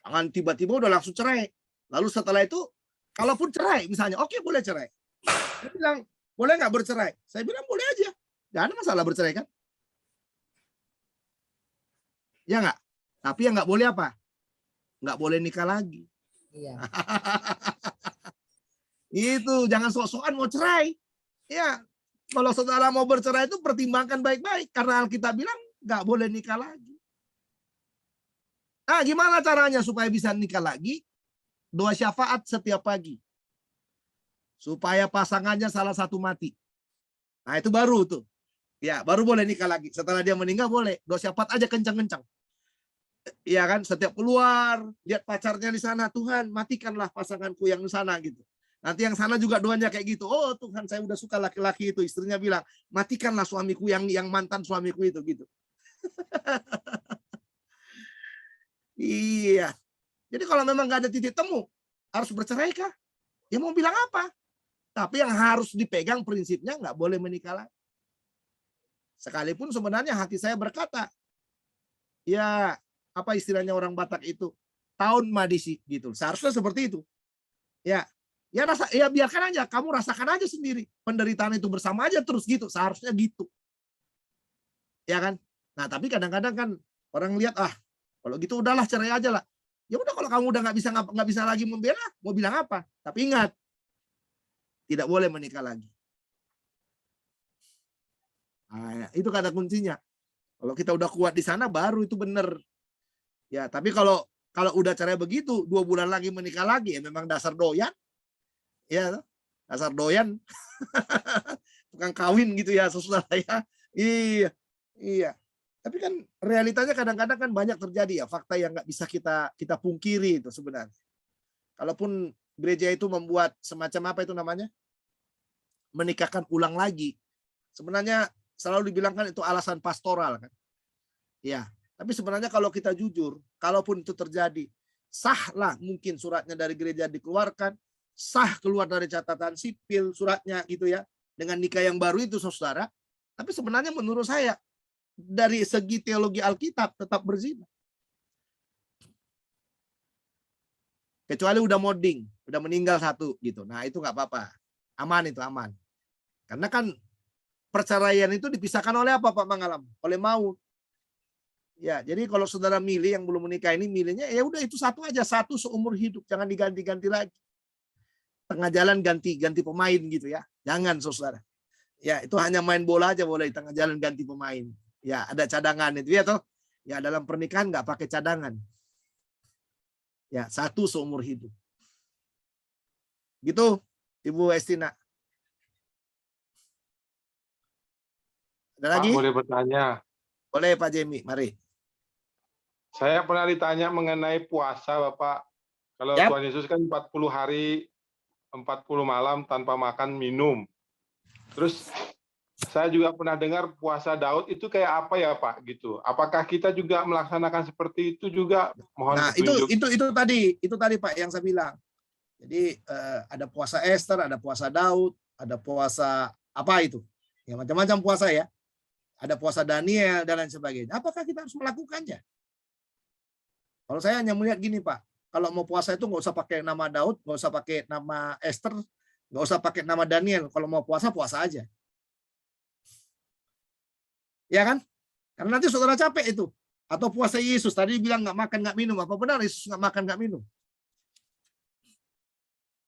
Jangan tiba-tiba udah langsung cerai. Lalu setelah itu, kalaupun cerai misalnya, oke boleh cerai. Dia bilang, boleh nggak bercerai? Saya bilang boleh aja. Nggak ada masalah bercerai kan? Ya nggak? Tapi yang nggak boleh apa? Nggak boleh nikah lagi. Iya. Itu, jangan sok-sokan mau cerai. Ya, kalau saudara mau bercerai itu pertimbangkan baik-baik. Karena Alkitab bilang nggak boleh nikah lagi. Nah, gimana caranya supaya bisa nikah lagi? Doa syafaat setiap pagi. Supaya pasangannya salah satu mati. Nah, itu baru tuh. Ya, baru boleh nikah lagi. Setelah dia meninggal boleh. Doa syafaat aja kencang-kencang. Iya kan, setiap keluar, lihat pacarnya di sana, Tuhan, matikanlah pasanganku yang di sana gitu. Nanti yang sana juga doanya kayak gitu. Oh, Tuhan, saya udah suka laki-laki itu. Istrinya bilang, matikanlah suamiku yang mantan suamiku itu gitu. Iya. Jadi kalau memang nggak ada titik temu, harus bercerai kah? Ya mau bilang apa? Tapi yang harus dipegang prinsipnya nggak boleh menikah lagi. Sekalipun sebenarnya hati saya berkata, ya apa istilahnya orang Batak itu, tahun madisi gitu. Seharusnya seperti itu. Ya, ya biarkan aja, kamu rasakan aja sendiri. Penderitaan itu bersama aja terus gitu. Seharusnya gitu. Ya kan? Nah, tapi kadang-kadang kan orang lihat kalau gitu udahlah cerai aja lah. Ya udah kalau kamu udah nggak bisa lagi membela, mau bilang apa? Tapi ingat, tidak boleh menikah lagi. Nah, itu kata kuncinya. Kalau kita udah kuat di sana, baru itu benar. Ya, tapi kalau udah cerai begitu, 2 bulan lagi menikah lagi, ya memang dasar doyan. Ya, dasar doyan. Tukang kawin gitu ya, saudara ya. Iya, iya. Tapi kan realitanya kadang-kadang kan banyak terjadi ya, fakta yang nggak bisa kita pungkiri itu sebenarnya. Kalaupun gereja itu membuat semacam apa itu namanya? Menikahkan ulang lagi. Sebenarnya selalu dibilangkan itu alasan pastoral kan. Ya, tapi sebenarnya kalau kita jujur, kalaupun itu terjadi, sahlah mungkin suratnya dari gereja dikeluarkan, sah keluar dari catatan sipil suratnya gitu ya, dengan nikah yang baru itu saudara. Tapi sebenarnya menurut saya dari segi teologi Alkitab tetap berzina. Kecuali udah modding, udah meninggal satu gitu. Nah, itu nggak apa-apa. Aman itu, aman. Karena kan perceraian itu dipisahkan oleh apa Pak Mangalam? Oleh maut. Ya, jadi kalau saudara milih yang belum menikah ini milihnya ya udah itu satu aja, satu seumur hidup, jangan diganti-ganti lagi. Tengah jalan ganti pemain gitu ya. Jangan saudara. Ya, itu hanya main bola aja boleh, tengah jalan ganti pemain. Ya, ada cadangan itu ya toh. Ya, dalam pernikahan nggak pakai cadangan. Ya, satu seumur hidup. Gitu, Ibu Estina. Ada lagi? Pak, boleh bertanya? Boleh Pak Jemi, mari. Saya pernah ditanya mengenai puasa, Bapak. Kalau Yap. Tuhan Yesus kan 40 hari, 40 malam tanpa makan, minum. Terus saya juga pernah dengar puasa Daud itu kayak apa ya Pak gitu. Apakah kita juga melaksanakan seperti itu juga? Mohon petunjuk. Itu tadi Pak yang saya bilang. Jadi ada puasa Esther, ada puasa Daud, ada puasa apa itu? Ya macam-macam puasa ya. Ada puasa Daniel dan lain sebagainya. Apakah kita harus melakukannya? Kalau saya hanya melihat gini Pak, kalau mau puasa itu nggak usah pakai nama Daud, nggak usah pakai nama Esther, nggak usah pakai nama Daniel. Kalau mau puasa, puasa aja. Ya kan? Karena nanti saudara capek itu. Atau puasa Yesus, tadi bilang nggak makan, nggak minum. Apa benar Yesus nggak makan, nggak minum?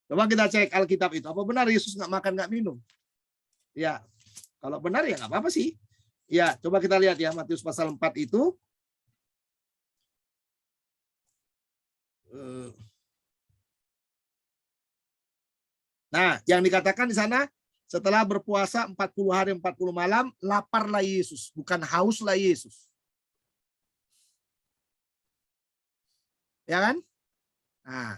Coba kita cek Alkitab itu. Apa benar Yesus nggak makan, nggak minum? Ya, kalau benar ya nggak apa-apa sih. Ya, coba kita lihat ya Matius pasal 4 itu. Nah, yang dikatakan di sana, setelah berpuasa 40 hari 40 malam, laparlah Yesus, bukan hauslah Yesus. Ya kan? Nah,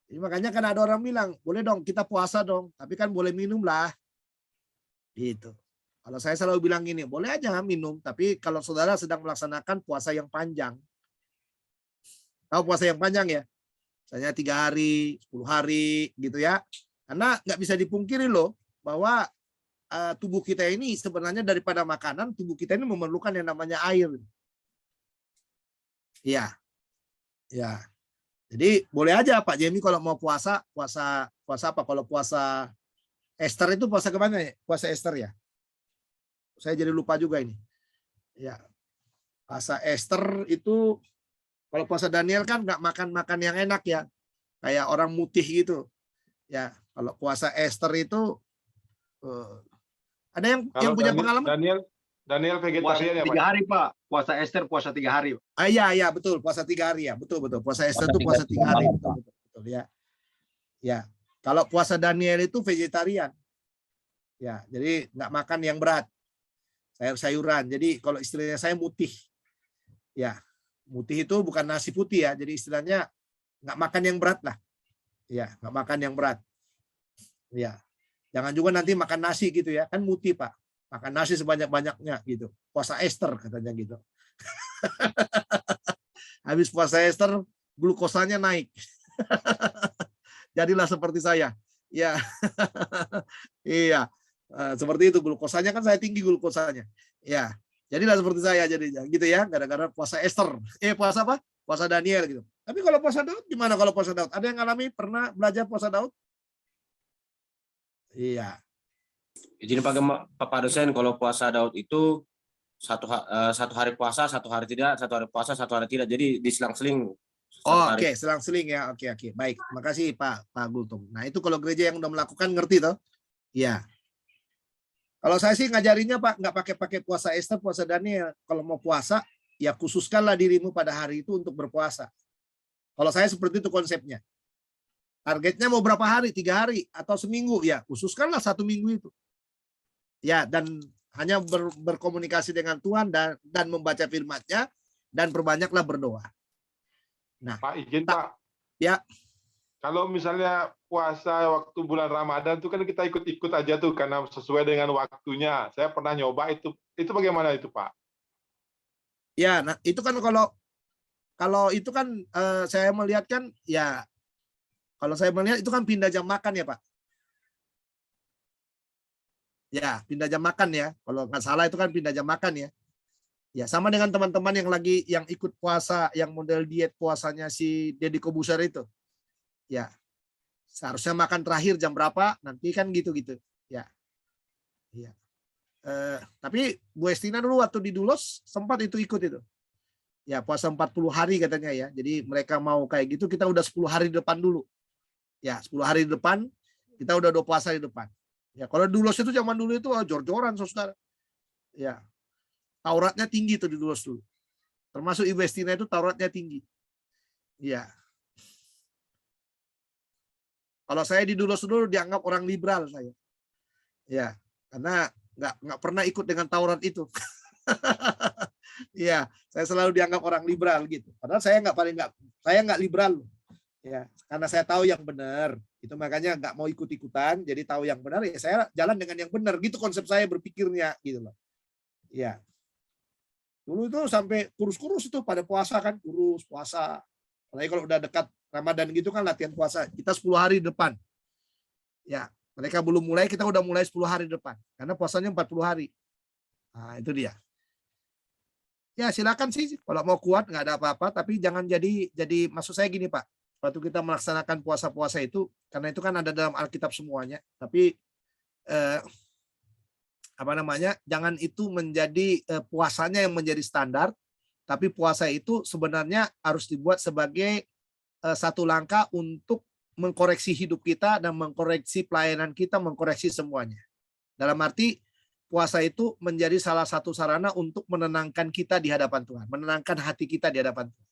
jadi makanya kan ada orang bilang, boleh dong kita puasa dong, tapi kan boleh minum lah. Gitu. Kalau saya selalu bilang gini, boleh aja minum, tapi kalau saudara sedang melaksanakan puasa yang panjang. Tahu puasa yang panjang ya? Misalnya 3 hari, 10 hari gitu ya. Karena nggak bisa dipungkiri loh, bahwa tubuh kita ini sebenarnya daripada makanan, tubuh kita ini memerlukan yang namanya air. Iya. Ya. Jadi boleh aja Pak Jemi kalau mau puasa apa? Kalau puasa Esther itu puasa kemana ya? Puasa Esther ya? Saya jadi lupa juga ini. Ya. Puasa Esther itu, kalau puasa Daniel kan nggak makan yang enak ya. Kayak orang mutih gitu. Ya, kalau puasa Esther itu ada yang punya pengalaman? Daniel vegetarian ya, Pak? 3 hari, Pak. Puasa Esther puasa 3 hari. Iya betul, puasa 3 hari ya, betul. Puasa Esther itu puasa 3 hari, betul ya. Ya, kalau puasa Daniel itu vegetarian. Ya, jadi nggak makan yang berat, sayur-sayuran. Jadi kalau istilahnya saya mutih, ya mutih itu bukan nasi putih ya. Jadi istilahnya nggak makan yang berat lah. Ya, nggak makan yang berat. Ya, jangan juga nanti makan nasi gitu ya, kan mutih Pak. Makan nasi sebanyak-banyaknya gitu. Puasa Esther katanya gitu. Habis puasa Esther, glukosanya naik. Jadilah seperti saya. Ya. Iya. Seperti itu, glukosanya kan saya tinggi glukosanya. Ya. Jadilah seperti saya jadinya gitu ya, gara-gara puasa Esther. Puasa apa? Puasa Daniel gitu. Tapi kalau puasa Daud gimana kalau puasa Daud? Ada yang ngalami pernah belajar puasa Daud? Iya. Jadi Pak dosen, kalau puasa Daud itu satu hari puasa, 1 hari tidak, 1 hari puasa, 1 hari tidak. Jadi diselang-seling. Oke, selang-seling ya. Oke. Baik, makasih Pak Gultung. Nah, itu kalau gereja yang udah melakukan ngerti toh? Iya. Kalau saya sih ngajarinnya Pak, nggak pakai puasa Esther, puasa Daniel. Kalau mau puasa, ya khususkanlah dirimu pada hari itu untuk berpuasa. Kalau saya seperti itu konsepnya. Targetnya mau berapa hari? 3 hari atau seminggu? Ya, khususkanlah 1 minggu itu. Ya, dan hanya berkomunikasi dengan Tuhan dan membaca firman-Nya dan perbanyaklah berdoa. Nah, Pak izin Pak. Ya. Kalau misalnya puasa waktu bulan Ramadan itu kan kita ikut-ikut aja tuh karena sesuai dengan waktunya. Saya pernah nyoba itu. Itu bagaimana itu Pak? Ya, nah itu kan kalau itu kan saya melihat kan ya, kalau saya melihat itu kan pindah jam makan ya Pak. Ya, pindah jam makan ya. Kalau nggak salah itu kan pindah jam makan ya. Ya, sama dengan teman-teman yang ikut puasa, yang model diet puasanya si Deddy Kobuser itu. Ya, seharusnya makan terakhir jam berapa, nanti kan gitu-gitu. Ya. Tapi Bu Estina dulu waktu di Dulos sempat itu ikut itu. Ya, puasa 40 hari katanya ya. Jadi mereka mau kayak gitu, kita udah 10 hari di depan dulu. Ya, 10 hari di depan, kita udah puasa di depan. Ya, kalau Dulos itu zaman dulu itu jor-joran, saudara. Ya, Tauratnya tinggi tuh di Dulos dulu. Termasuk Ibu Estina itu Tauratnya tinggi. Ya. Kalau saya di Dulos dulu dianggap orang liberal saya. Ya, karena nggak pernah ikut dengan Taurat itu. Iya, saya selalu dianggap orang liberal gitu. Padahal saya nggak liberal. Ya, karena saya tahu yang benar. Itu makanya nggak mau ikut-ikutan. Jadi tahu yang benar ya saya jalan dengan yang benar. Gitu konsep saya berpikirnya gitu loh. Ya. Dulu itu sampai kurus-kurus itu pada puasa kan, kurus puasa. Apalagi kalau udah dekat Ramadan gitu kan latihan puasa. Kita 10 hari depan. Ya, mereka belum mulai, kita udah mulai 10 hari depan. Karena puasanya 40 hari. Nah, itu dia. Ya, silakan sih kalau mau kuat nggak ada apa-apa, tapi jangan jadi maksud saya gini, Pak. Waktu kita melaksanakan puasa-puasa itu, karena itu kan ada dalam Alkitab semuanya, tapi jangan itu menjadi puasanya yang menjadi standar, tapi puasa itu sebenarnya harus dibuat sebagai satu langkah untuk mengkoreksi hidup kita dan mengkoreksi pelayanan kita, mengkoreksi semuanya. Dalam arti puasa itu menjadi salah satu sarana untuk menenangkan kita di hadapan Tuhan, menenangkan hati kita di hadapan Tuhan.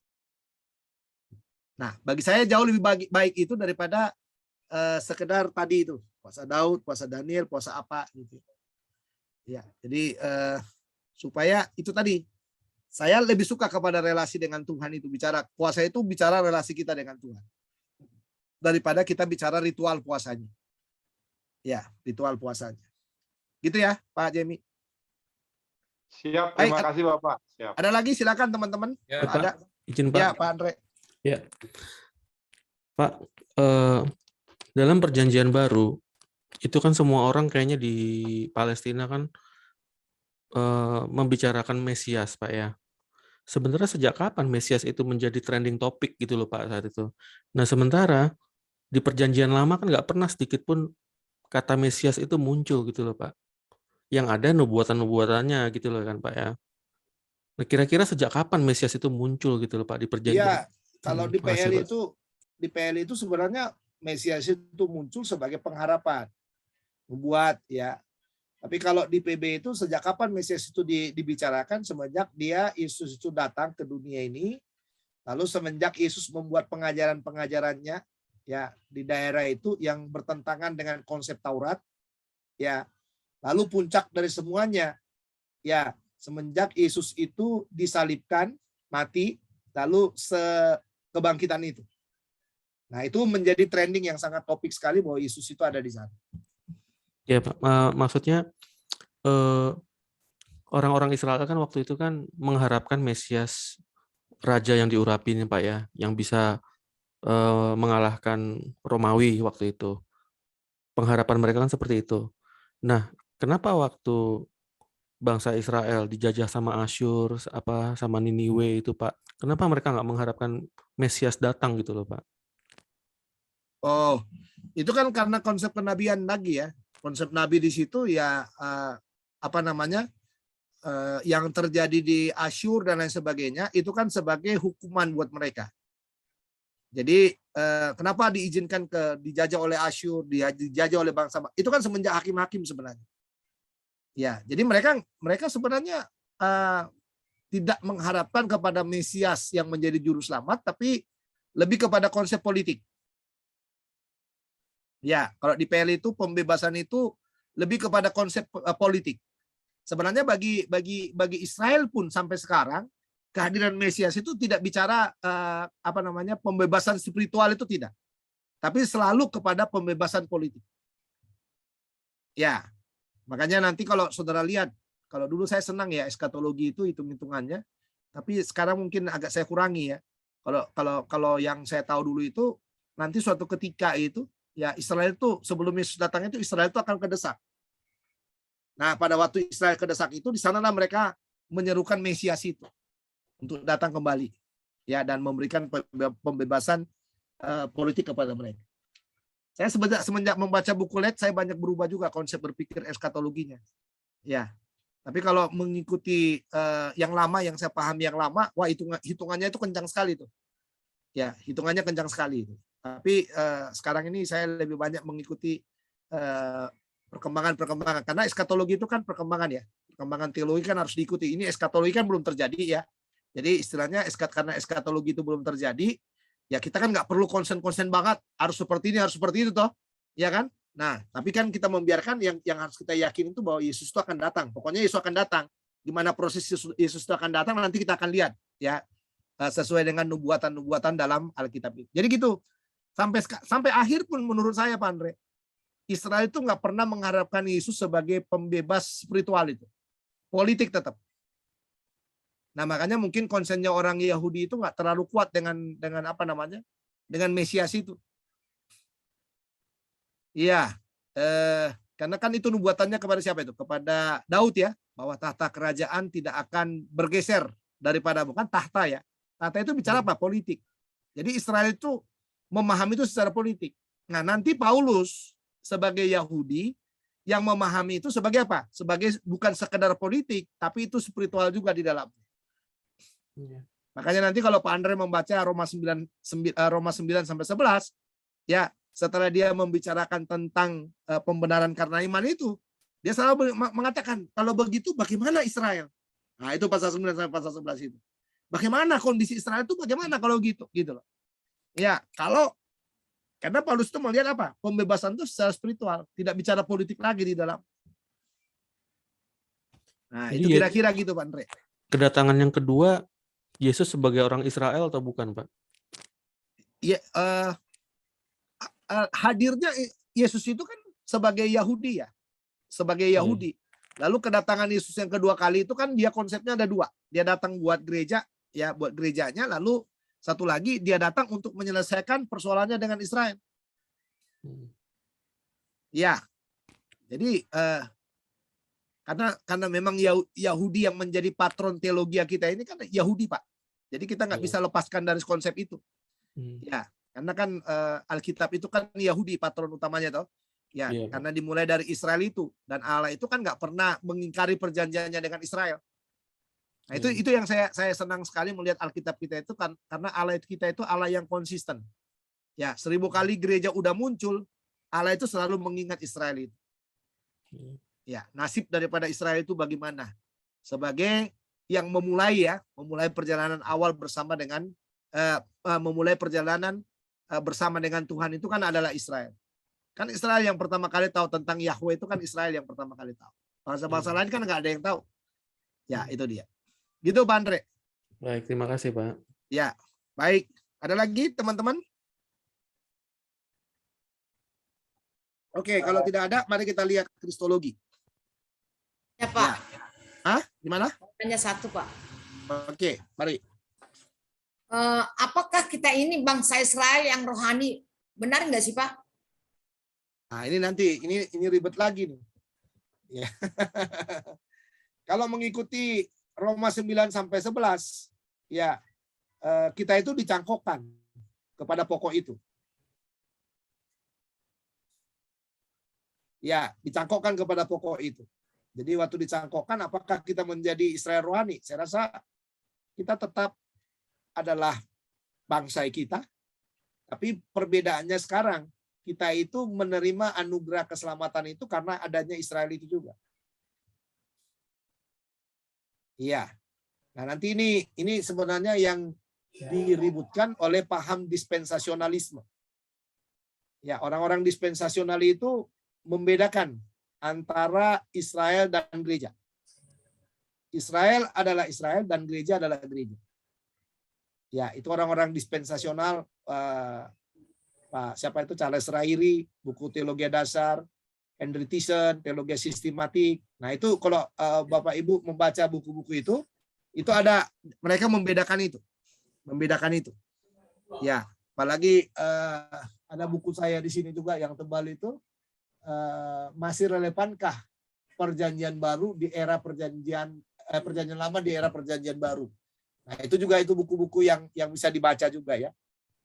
Nah, bagi saya jauh lebih baik itu daripada sekedar tadi itu, puasa Daud, puasa Daniel, puasa apa gitu. Ya, jadi supaya itu tadi, saya lebih suka kepada relasi dengan Tuhan itu, bicara puasa itu bicara relasi kita dengan Tuhan daripada kita bicara ritual puasanya. Ya, ritual puasanya. Gitu ya, Pak Jemi. Siap, terima kasih Bapak. Siap. Ada lagi silakan teman-teman. Ya, Pak. Ada. Izin Pak. Ya, Pak Andre. Ya. Pak, dalam perjanjian baru itu kan semua orang kayaknya di Palestina kan membicarakan Mesias, Pak ya. Sebenarnya sejak kapan Mesias itu menjadi trending topik gitu loh Pak saat itu. Nah sementara di perjanjian lama kan nggak pernah sedikit pun kata Mesias itu muncul gitu loh Pak. Yang ada nubuatan-nubuatannya gitu loh kan Pak ya. Nah kira-kira sejak kapan Mesias itu muncul gitu loh Pak di perjanjian? Iya, kalau di PL makasih, itu sebenarnya Mesias itu muncul sebagai pengharapan. Membuat ya. Tapi kalau di PB itu sejak kapan Mesias itu dibicarakan? Semenjak Yesus itu datang ke dunia ini, lalu semenjak Yesus membuat pengajaran-pengajarannya ya di daerah itu yang bertentangan dengan konsep Taurat, ya. Lalu puncak dari semuanya, ya semenjak Yesus itu disalibkan, mati, lalu kebangkitan itu. Nah itu menjadi trending yang sangat topik sekali bahwa Yesus itu ada di sana. Ya Pak, maksudnya orang-orang Israel kan waktu itu kan mengharapkan Mesias raja yang diurapi ini Pak ya, yang bisa mengalahkan Romawi waktu itu. Pengharapan mereka kan seperti itu. Nah, kenapa waktu bangsa Israel dijajah sama Asyur, sama Niniwe itu Pak, kenapa mereka nggak mengharapkan Mesias datang gitu loh Pak? Oh, itu kan karena konsep kenabian lagi ya. Konsep nabi di situ ya yang terjadi di Asyur dan lain sebagainya itu kan sebagai hukuman buat mereka. Jadi kenapa diizinkan dijajah oleh Asyur, dijajah oleh bangsa itu kan semenjak hakim-hakim sebenarnya. Ya, jadi mereka sebenarnya tidak mengharapkan kepada Mesias yang menjadi juru selamat, tapi lebih kepada konsep politik. Ya, kalau di PL itu pembebasan itu lebih kepada konsep politik. Sebenarnya bagi Israel pun sampai sekarang kehadiran Mesias itu tidak bicara pembebasan spiritual itu tidak. Tapi selalu kepada pembebasan politik. Ya. Makanya nanti kalau saudara lihat, kalau dulu saya senang ya eskatologi itu hitung-hitungannya, tapi sekarang mungkin agak saya kurangi ya. Kalau yang saya tahu dulu itu nanti suatu ketika itu ya Israel itu sebelum Yesus datang itu Israel itu akan kedesak. Nah, pada waktu Israel kedesak itu di sanalah mereka menyerukan Mesias itu untuk datang kembali ya dan memberikan pembebasan politik kepada mereka. Saya semenjak membaca buku LED saya banyak berubah juga konsep berpikir eskatologinya. Ya. Tapi kalau mengikuti yang lama yang saya pahami yang lama, wah hitungannya itu kencang sekali tuh. Ya, hitungannya kencang sekali itu. Tapi sekarang ini saya lebih banyak mengikuti perkembangan karena eskatologi itu kan perkembangan ya. Perkembangan teologi kan harus diikuti. Ini eskatologi kan belum terjadi ya. Jadi istilahnya karena eskatologi itu belum terjadi, ya kita kan nggak perlu konsen banget harus seperti ini, harus seperti itu toh. Ya kan? Nah, tapi kan kita membiarkan yang harus kita yakin itu bahwa Yesus itu akan datang. Pokoknya Yesus akan datang. Gimana proses Yesus itu akan datang nanti kita akan lihat ya. Sesuai dengan nubuatan-nubuatan dalam Alkitab itu. Jadi gitu. Sampai akhir pun menurut saya Pak Andre, Israel itu nggak pernah mengharapkan Yesus sebagai pembebas spiritual itu. Politik tetap. Nah makanya mungkin konsennya orang Yahudi itu nggak terlalu kuat dengan dengan Mesias itu. Iya, karena kan itu nubuatannya kepada siapa itu? Kepada Daud ya, bahwa tahta kerajaan tidak akan bergeser daripada bukan tahta ya. Tahta itu bicara apa? Politik. Jadi Israel itu memahami itu secara politik. Nah, nanti Paulus sebagai Yahudi yang memahami itu sebagai apa? Sebagai bukan sekedar politik, tapi itu spiritual juga di dalamnya. Iya. Makanya nanti kalau Pak Andre membaca Roma 9 sampai 11, ya setelah dia membicarakan tentang pembenaran karena iman itu, dia selalu mengatakan, kalau begitu bagaimana Israel? Nah, itu pasal 9 sampai pasal 11 itu. Bagaimana kondisi Israel itu bagaimana kalau gitu loh. Ya, karena Paulus itu melihat apa? Pembebasan itu secara spiritual, tidak bicara politik lagi di dalam. Nah, Jadi itu kira-kira gitu, Pak Andre. kedatangan yang kedua, Yesus sebagai orang Israel atau bukan, Pak? Ya, hadirnya Yesus itu kan sebagai Yahudi ya, sebagai Yahudi. Lalu kedatangan Yesus yang kedua kali itu kan dia konsepnya ada dua. Dia datang buat gereja, ya buat gerejanya. Lalu satu lagi dia datang untuk menyelesaikan persoalannya dengan Israel. Ya, jadi karena memang Yahudi yang menjadi patron teologi kita ini kan Yahudi, Pak. Jadi kita nggak bisa lepaskan dari konsep itu. Ya, karena kan Alkitab itu kan Yahudi patron utamanya toh. Ya, karena dimulai dari Israel itu, dan Allah itu kan nggak pernah mengingkari perjanjiannya dengan Israel. Nah, itu yang saya senang sekali melihat Alkitab kita itu kan, karena Allah kita itu Allah yang konsisten. Ya, 1000 kali gereja udah muncul, Allah itu selalu mengingat Israel itu. Ya, nasib daripada Israel itu bagaimana? Sebagai yang memulai perjalanan awal bersama dengan memulai perjalanan bersama dengan Tuhan itu kan adalah Israel. Kan Israel yang pertama kali tahu tentang Yahweh, itu kan Israel yang pertama kali tahu. Bangsa-bangsa lain kan nggak ada yang tahu. Ya, itu dia. Gitu, Pak Andre. Baik, terima kasih, Pak. Ya, baik. Ada lagi, teman-teman? Oke, kalau tidak ada, mari kita lihat kristologi. Ya, Pak. Ya. Hah? Gimana? Hanya satu, Pak. Oke, mari. Apakah kita ini bangsa Israel yang rohani? Benar nggak sih, Pak? Nah, ini nanti, ini ribet lagi nih. Ya. Kalau mengikuti Roma 9 sampai 11, ya kita itu dicangkokkan kepada pokok itu. Ya, dicangkokkan kepada pokok itu. Jadi waktu dicangkokkan, apakah kita menjadi Israel rohani? Saya rasa kita tetap adalah bangsa kita, tapi perbedaannya sekarang, kita itu menerima anugerah keselamatan itu karena adanya Israel itu juga. Iya. Nah, nanti ini sebenarnya yang diributkan oleh paham dispensasionalisme. Ya, orang-orang dispensasional itu membedakan antara Israel dan gereja. Israel adalah Israel dan gereja adalah gereja. Ya, itu orang-orang dispensasional. Pak siapa itu, Charles Rairi, buku Teologi Dasar, Henry Thyssen, Teologi Sistematik. Nah, itu kalau Bapak Ibu membaca buku-buku itu ada, mereka membedakan itu. Ya, apalagi ada buku saya di sini juga yang tebal itu, masih relevankah perjanjian baru di era perjanjian lama di era perjanjian baru. Nah, itu juga itu buku-buku yang bisa dibaca juga ya.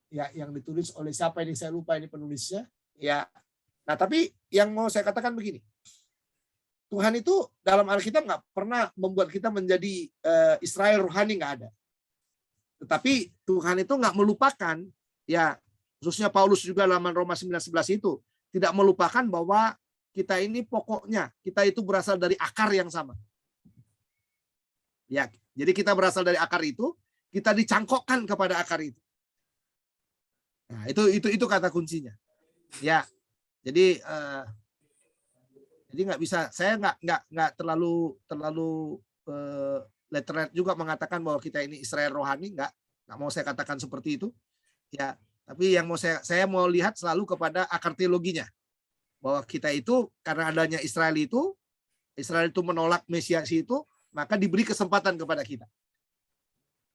Ya, yang ditulis oleh siapa ini saya lupa ini penulisnya. Ya. Nah, tapi yang mau saya katakan begini. Tuhan itu dalam Alkitab nggak pernah membuat kita menjadi Israel rohani, nggak ada. Tetapi Tuhan itu nggak melupakan, ya khususnya Paulus juga dalam Roma 9:11 itu tidak melupakan bahwa kita ini pokoknya, kita itu berasal dari akar yang sama. Ya, jadi kita berasal dari akar itu, kita dicangkokkan kepada akar itu. Nah, itu kata kuncinya. Ya, jadi nggak bisa, saya nggak terlalu letternet juga mengatakan bahwa kita ini Israel rohani, nggak mau saya katakan seperti itu. Ya, tapi yang mau saya mau lihat selalu kepada akar teologinya, bahwa kita itu karena adanya Israel itu menolak Mesias itu, maka diberi kesempatan kepada kita.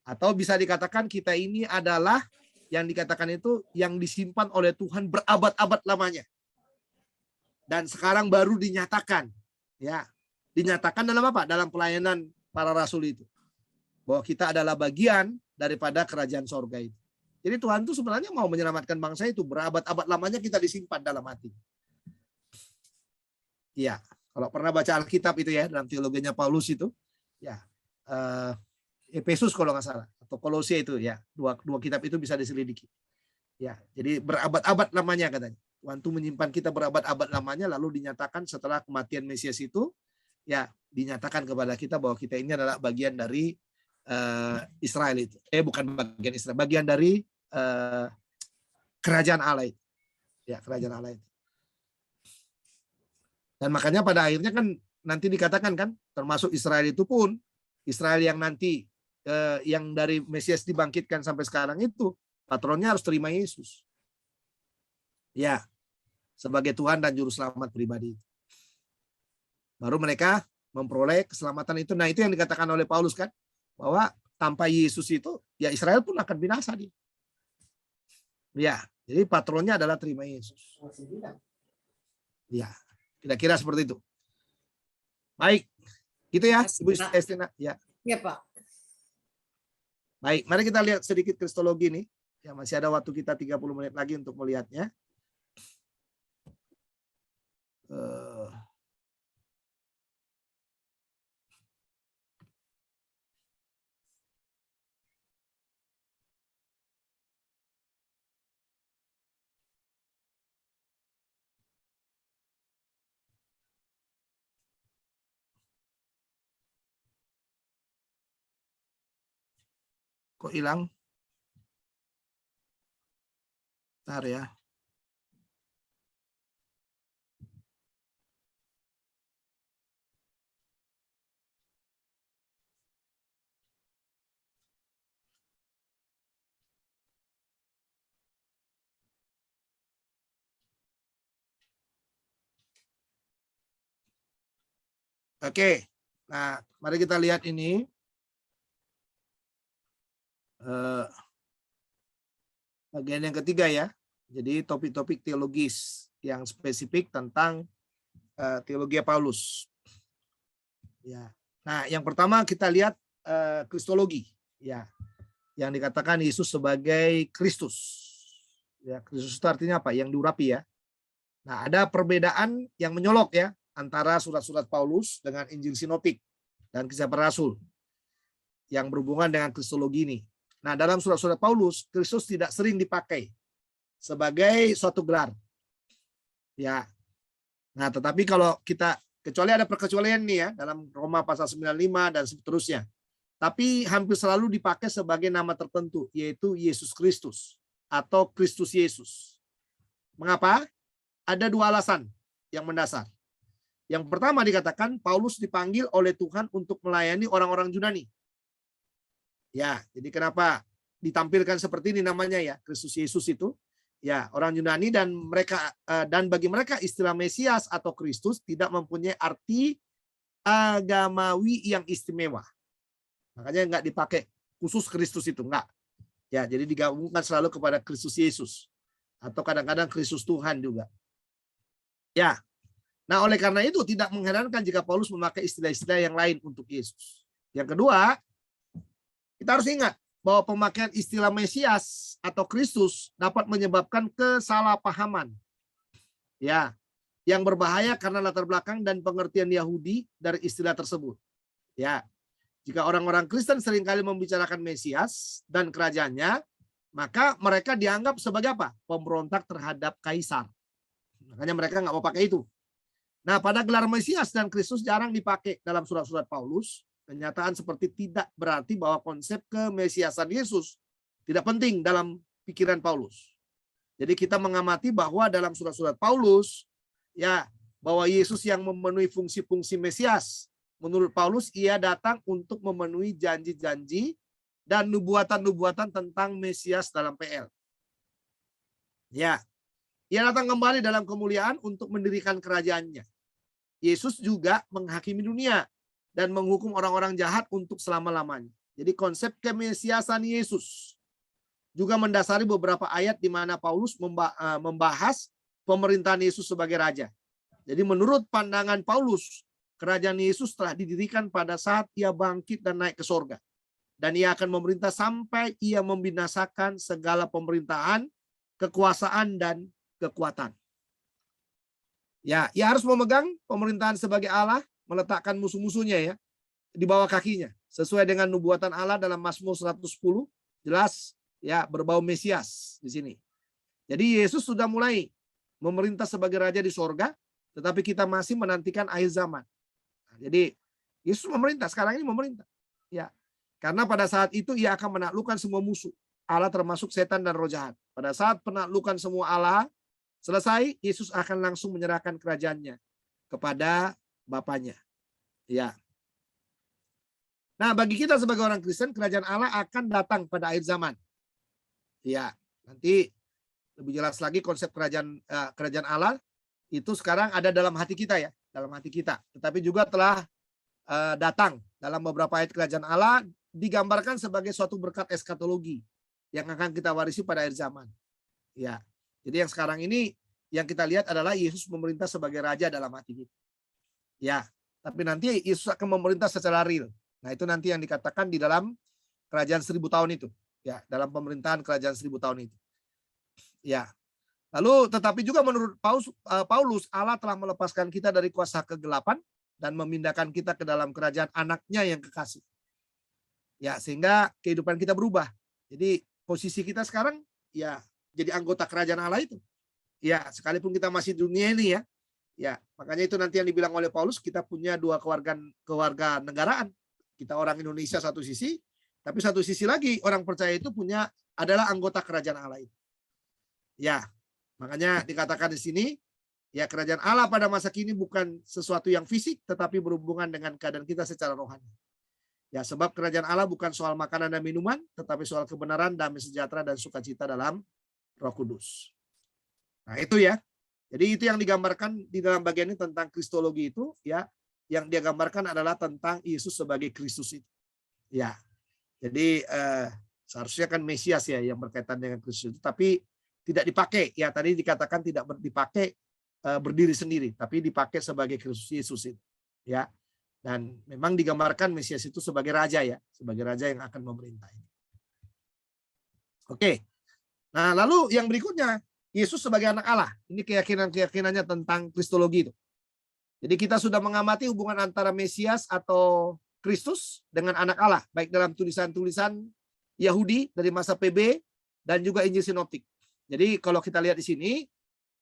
Atau bisa dikatakan kita ini adalah yang dikatakan itu yang disimpan oleh Tuhan berabad-abad lamanya. Dan sekarang baru dinyatakan. Ya, dinyatakan dalam apa? Dalam pelayanan para rasul itu. Bahwa kita adalah bagian daripada kerajaan sorga itu. Jadi Tuhan itu sebenarnya mau menyelamatkan bangsa itu. Berabad-abad lamanya kita disimpan dalam hati. Iya, kalau pernah baca Alkitab itu ya, dalam teologinya Paulus itu, ya Efesus kalau nggak salah, atau Kolose itu ya, dua kitab itu bisa diselidiki. Ya, jadi berabad-abad lamanya katanya. Tuhan itu menyimpan kita berabad-abad lamanya, lalu dinyatakan setelah kematian Mesias itu, ya dinyatakan kepada kita bahwa kita ini adalah bagian dari Israel itu. Bukan bagian Israel, bagian dari kerajaan Allah itu. Ya, kerajaan Allah itu. Dan makanya pada akhirnya kan nanti dikatakan kan, termasuk Israel itu pun, Israel yang nanti yang dari Mesias dibangkitkan sampai sekarang itu, patronnya harus terima Yesus. Ya, sebagai Tuhan dan Juru Selamat pribadi. Baru mereka memperoleh keselamatan itu. Nah, itu yang dikatakan oleh Paulus kan, bahwa tanpa Yesus itu, ya Israel pun akan binasa dia. Ya, jadi patronnya adalah terima Yesus. Ya, kira-kira seperti itu. Baik, gitu ya, Ibu Estina. Ya. Ya, Pak. Baik, mari kita lihat sedikit kristologi nih. Ya, masih ada waktu kita 30 menit lagi untuk melihatnya. Kok hilang? Bentar ya. Oke, nah mari kita lihat ini. Bagian yang ketiga ya. Jadi topik-topik teologis yang spesifik tentang teologi Paulus. Ya. Nah, yang pertama kita lihat kristologi, ya, yang dikatakan Yesus sebagai Kristus. Ya, Kristus itu artinya apa? Yang diurapi ya. Nah, ada perbedaan yang menyolok ya antara surat-surat Paulus dengan Injil Sinoptik dan Kisah Para Rasul yang berhubungan dengan kristologi ini. Nah, dalam surat-surat Paulus, Kristus tidak sering dipakai sebagai suatu gelar. Ya. Nah, tetapi kalau kita, kecuali ada perkecualian nih ya, dalam Roma pasal 95 dan seterusnya. Tapi hampir selalu dipakai sebagai nama tertentu, yaitu Yesus Kristus atau Kristus Yesus. Mengapa? Ada dua alasan yang mendasar. Yang pertama dikatakan Paulus dipanggil oleh Tuhan untuk melayani orang-orang Yunani. Ya, jadi kenapa ditampilkan seperti ini namanya ya, Kristus Yesus itu? Ya, orang Yunani dan mereka dan bagi mereka istilah Mesias atau Kristus tidak mempunyai arti agamawi yang istimewa. Makanya enggak dipakai khusus Kristus itu, enggak. Ya, jadi digabungkan selalu kepada Kristus Yesus atau kadang-kadang Kristus Tuhan juga. Ya. Nah, oleh karena itu tidak mengherankan jika Paulus memakai istilah-istilah yang lain untuk Yesus. Yang kedua, kita harus ingat bahwa pemakaian istilah Mesias atau Kristus dapat menyebabkan kesalahpahaman. Ya, yang berbahaya karena latar belakang dan pengertian Yahudi dari istilah tersebut. Ya. Jika orang-orang Kristen seringkali membicarakan Mesias dan kerajaannya, maka mereka dianggap sebagai apa? Pemberontak terhadap kaisar. Makanya mereka nggak mau pakai itu. Nah, pada gelar Mesias dan Kristus jarang dipakai dalam surat-surat Paulus. Kenyataan seperti tidak berarti bahwa konsep kemesiasan Yesus tidak penting dalam pikiran Paulus. Jadi kita mengamati bahwa dalam surat-surat Paulus, ya, bahwa Yesus yang memenuhi fungsi-fungsi Mesias. Menurut Paulus, ia datang untuk memenuhi janji-janji dan nubuatan-nubuatan tentang Mesias dalam PL. Ya, ia datang kembali dalam kemuliaan untuk mendirikan kerajaannya. Yesus juga menghakimi dunia dan menghukum orang-orang jahat untuk selama-lamanya. Jadi konsep kemesiasan Yesus juga mendasari beberapa ayat di mana Paulus membahas pemerintahan Yesus sebagai raja. Jadi menurut pandangan Paulus, kerajaan Yesus telah didirikan pada saat ia bangkit dan naik ke sorga. Dan ia akan memerintah sampai ia membinasakan segala pemerintahan, kekuasaan, dan kekuatan. Ya, ia harus memegang pemerintahan sebagai Allah, meletakkan musuh-musuhnya ya di bawah kakinya, sesuai dengan nubuatan Allah dalam Mazmur 110, jelas ya berbau Mesias di sini. Jadi Yesus sudah mulai memerintah sebagai raja di sorga, tetapi kita masih menantikan akhir zaman. Nah, jadi Yesus memerintah, sekarang ini memerintah. Ya, karena pada saat itu ia akan menaklukkan semua musuh Allah termasuk setan dan roh jahat. Pada saat penaklukan semua Allah selesai, Yesus akan langsung menyerahkan kerajaannya kepada Bapaknya. Ya. Nah, bagi kita sebagai orang Kristen, kerajaan Allah akan datang pada akhir zaman. Ya, nanti lebih jelas lagi konsep kerajaan Allah itu sekarang ada dalam hati kita ya, dalam hati kita. Tetapi juga telah datang dalam beberapa ayat kerajaan Allah digambarkan sebagai suatu berkat eskatologi yang akan kita warisi pada akhir zaman. Ya. Jadi yang sekarang ini yang kita lihat adalah Yesus memerintah sebagai raja dalam hati kita. Ya, tapi nanti Yesus akan memerintah secara real. Nah, itu nanti yang dikatakan di dalam kerajaan 1000 tahun itu. Ya, dalam pemerintahan kerajaan 1000 tahun itu. Ya. Lalu tetapi juga menurut Paulus, Allah telah melepaskan kita dari kuasa kegelapan dan memindahkan kita ke dalam kerajaan anaknya yang kekasih. Ya, sehingga kehidupan kita berubah. Jadi posisi kita sekarang ya jadi anggota kerajaan Allah itu. Ya, sekalipun kita masih dunia ini ya. Ya, makanya itu nanti yang dibilang oleh Paulus, kita punya dua keluarga negaraan. Kita orang Indonesia satu sisi, tapi satu sisi lagi orang percaya itu adalah anggota kerajaan Allah itu. Ya, makanya dikatakan di sini, ya kerajaan Allah pada masa kini bukan sesuatu yang fisik, tetapi berhubungan dengan keadaan kita secara rohani. Ya, sebab kerajaan Allah bukan soal makanan dan minuman, tetapi soal kebenaran, damai sejahtera, dan sukacita dalam Roh Kudus. Nah, itu ya. Jadi itu yang digambarkan di dalam bagian ini tentang kristologi itu, ya. Yang dia gambarkan adalah tentang Yesus sebagai Kristus itu. Ya. Jadi seharusnya kan Mesias ya yang berkaitan dengan Kristus itu, tapi tidak dipakai. Ya, tadi dikatakan tidak dipakai berdiri sendiri, tapi dipakai sebagai Kristus Yesus itu. Ya. Dan memang digambarkan Mesias itu sebagai raja ya, sebagai raja yang akan memerintah. Oke. Nah, lalu yang berikutnya, Yesus sebagai anak Allah. Ini keyakinan-keyakinannya tentang kristologi itu. Jadi kita sudah mengamati hubungan antara Mesias atau Kristus dengan anak Allah, baik dalam tulisan-tulisan Yahudi dari masa PB dan juga Injil Sinoptik. Jadi kalau kita lihat di sini,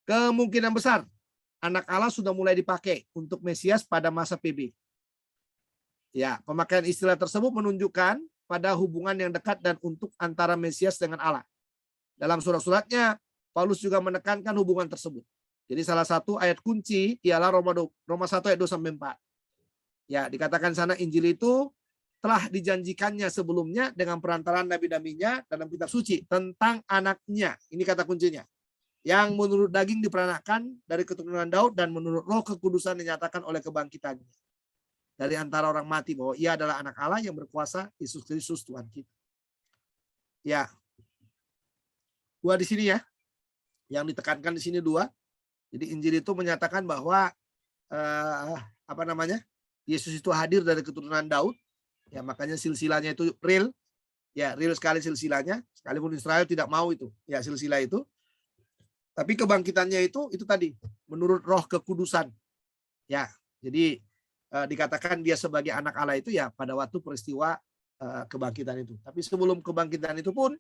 kemungkinan besar anak Allah sudah mulai dipakai untuk Mesias pada masa PB. Ya, pemakaian istilah tersebut menunjukkan pada hubungan yang dekat dan untuk antara Mesias dengan Allah. Dalam surat-suratnya, Paulus juga menekankan hubungan tersebut. Jadi salah satu ayat kunci ialah Roma 1 ayat 2-4. Ya, dikatakan sana Injil itu telah dijanjikannya sebelumnya dengan perantaraan nabi-nabinya dalam kitab suci tentang anaknya. Ini kata kuncinya. Yang menurut daging diperanakan dari keturunan Daud dan menurut roh kekudusan dinyatakan oleh kebangkitannya. Dari antara orang mati bahwa ia adalah anak Allah yang berkuasa, Yesus Kristus Tuhan kita. Ya. Dua di sini ya. Yang ditekankan di sini dua. Jadi Injil itu menyatakan bahwa Yesus itu hadir dari keturunan Daud. Ya, makanya silsilahnya itu real. Ya, real sekali silsilahnya. Sekalipun Israel tidak mau itu. Ya, silsilah itu. Tapi kebangkitannya itu tadi menurut roh kekudusan. Ya, jadi dikatakan dia sebagai anak Allah itu ya pada waktu peristiwa kebangkitan itu. Tapi sebelum kebangkitan itu pun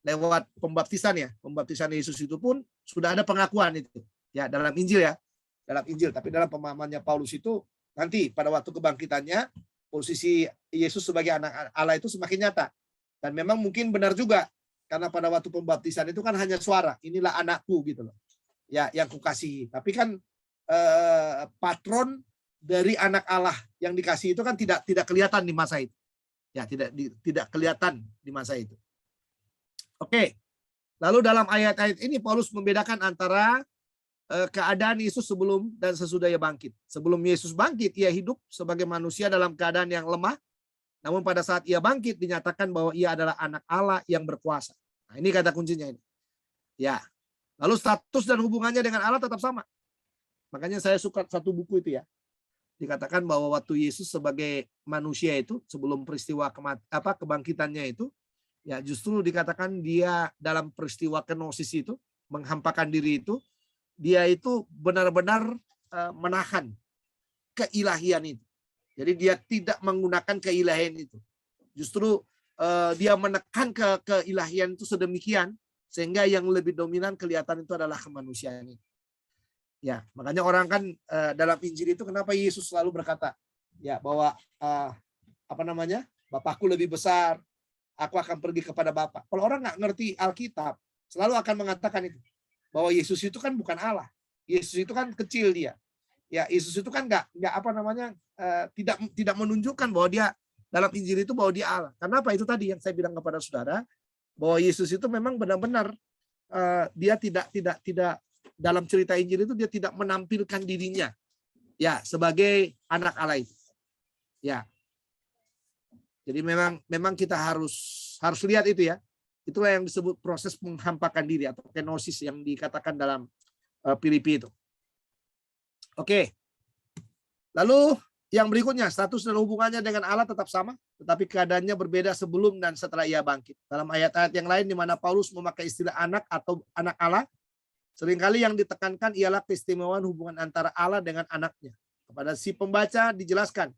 lewat pembaptisan Yesus itu pun sudah ada pengakuan itu ya dalam Injil ya, dalam Injil. Tapi dalam pemahamannya Paulus itu nanti pada waktu kebangkitannya posisi Yesus sebagai anak Allah itu semakin nyata. Dan memang mungkin benar juga karena pada waktu pembaptisan itu kan hanya suara, inilah anakku gitu loh. Ya, yang kukasihi. Tapi kan patron dari anak Allah yang dikasih itu kan tidak kelihatan di masa itu. Ya, tidak kelihatan di masa itu. Oke, lalu dalam ayat-ayat ini Paulus membedakan antara keadaan Yesus sebelum dan sesudah ia bangkit. Sebelum Yesus bangkit, ia hidup sebagai manusia dalam keadaan yang lemah. Namun pada saat ia bangkit, dinyatakan bahwa ia adalah anak Allah yang berkuasa. Nah, ini kata kuncinya ini. Ya, lalu status dan hubungannya dengan Allah tetap sama. Makanya saya suka satu buku itu ya. Dikatakan bahwa waktu Yesus sebagai manusia itu, sebelum peristiwa kebangkitannya itu, ya justru dikatakan dia dalam peristiwa kenosis itu, menghampakan diri itu, dia itu benar-benar menahan keilahian itu. Jadi dia tidak menggunakan keilahian itu. Justru dia menekan keilahian itu sedemikian sehingga yang lebih dominan kelihatan itu adalah kemanusiaan itu. Ya, makanya orang kan dalam Injil itu kenapa Yesus selalu berkata ya bahwa Bapakku lebih besar, aku akan pergi kepada Bapa. Kalau orang nggak ngerti Alkitab, selalu akan mengatakan itu bahwa Yesus itu kan bukan Allah. Yesus itu kan kecil dia. Ya, Yesus itu kan tidak menunjukkan bahwa dia dalam Injil itu bahwa dia Allah. Kenapa? Itu tadi yang saya bilang kepada saudara bahwa Yesus itu memang benar-benar dia tidak dalam cerita Injil itu dia tidak menampilkan dirinya ya sebagai anak Allah itu. Ya. Jadi memang kita harus lihat itu ya. Itulah yang disebut proses menghampakan diri atau kenosis yang dikatakan dalam Filipi itu. Oke. Lalu yang berikutnya, status dan hubungannya dengan Allah tetap sama, tetapi keadaannya berbeda sebelum dan setelah ia bangkit. Dalam ayat-ayat yang lain di mana Paulus memakai istilah anak atau anak Allah, seringkali yang ditekankan ialah keistimewaan hubungan antara Allah dengan anaknya. Kepada si pembaca dijelaskan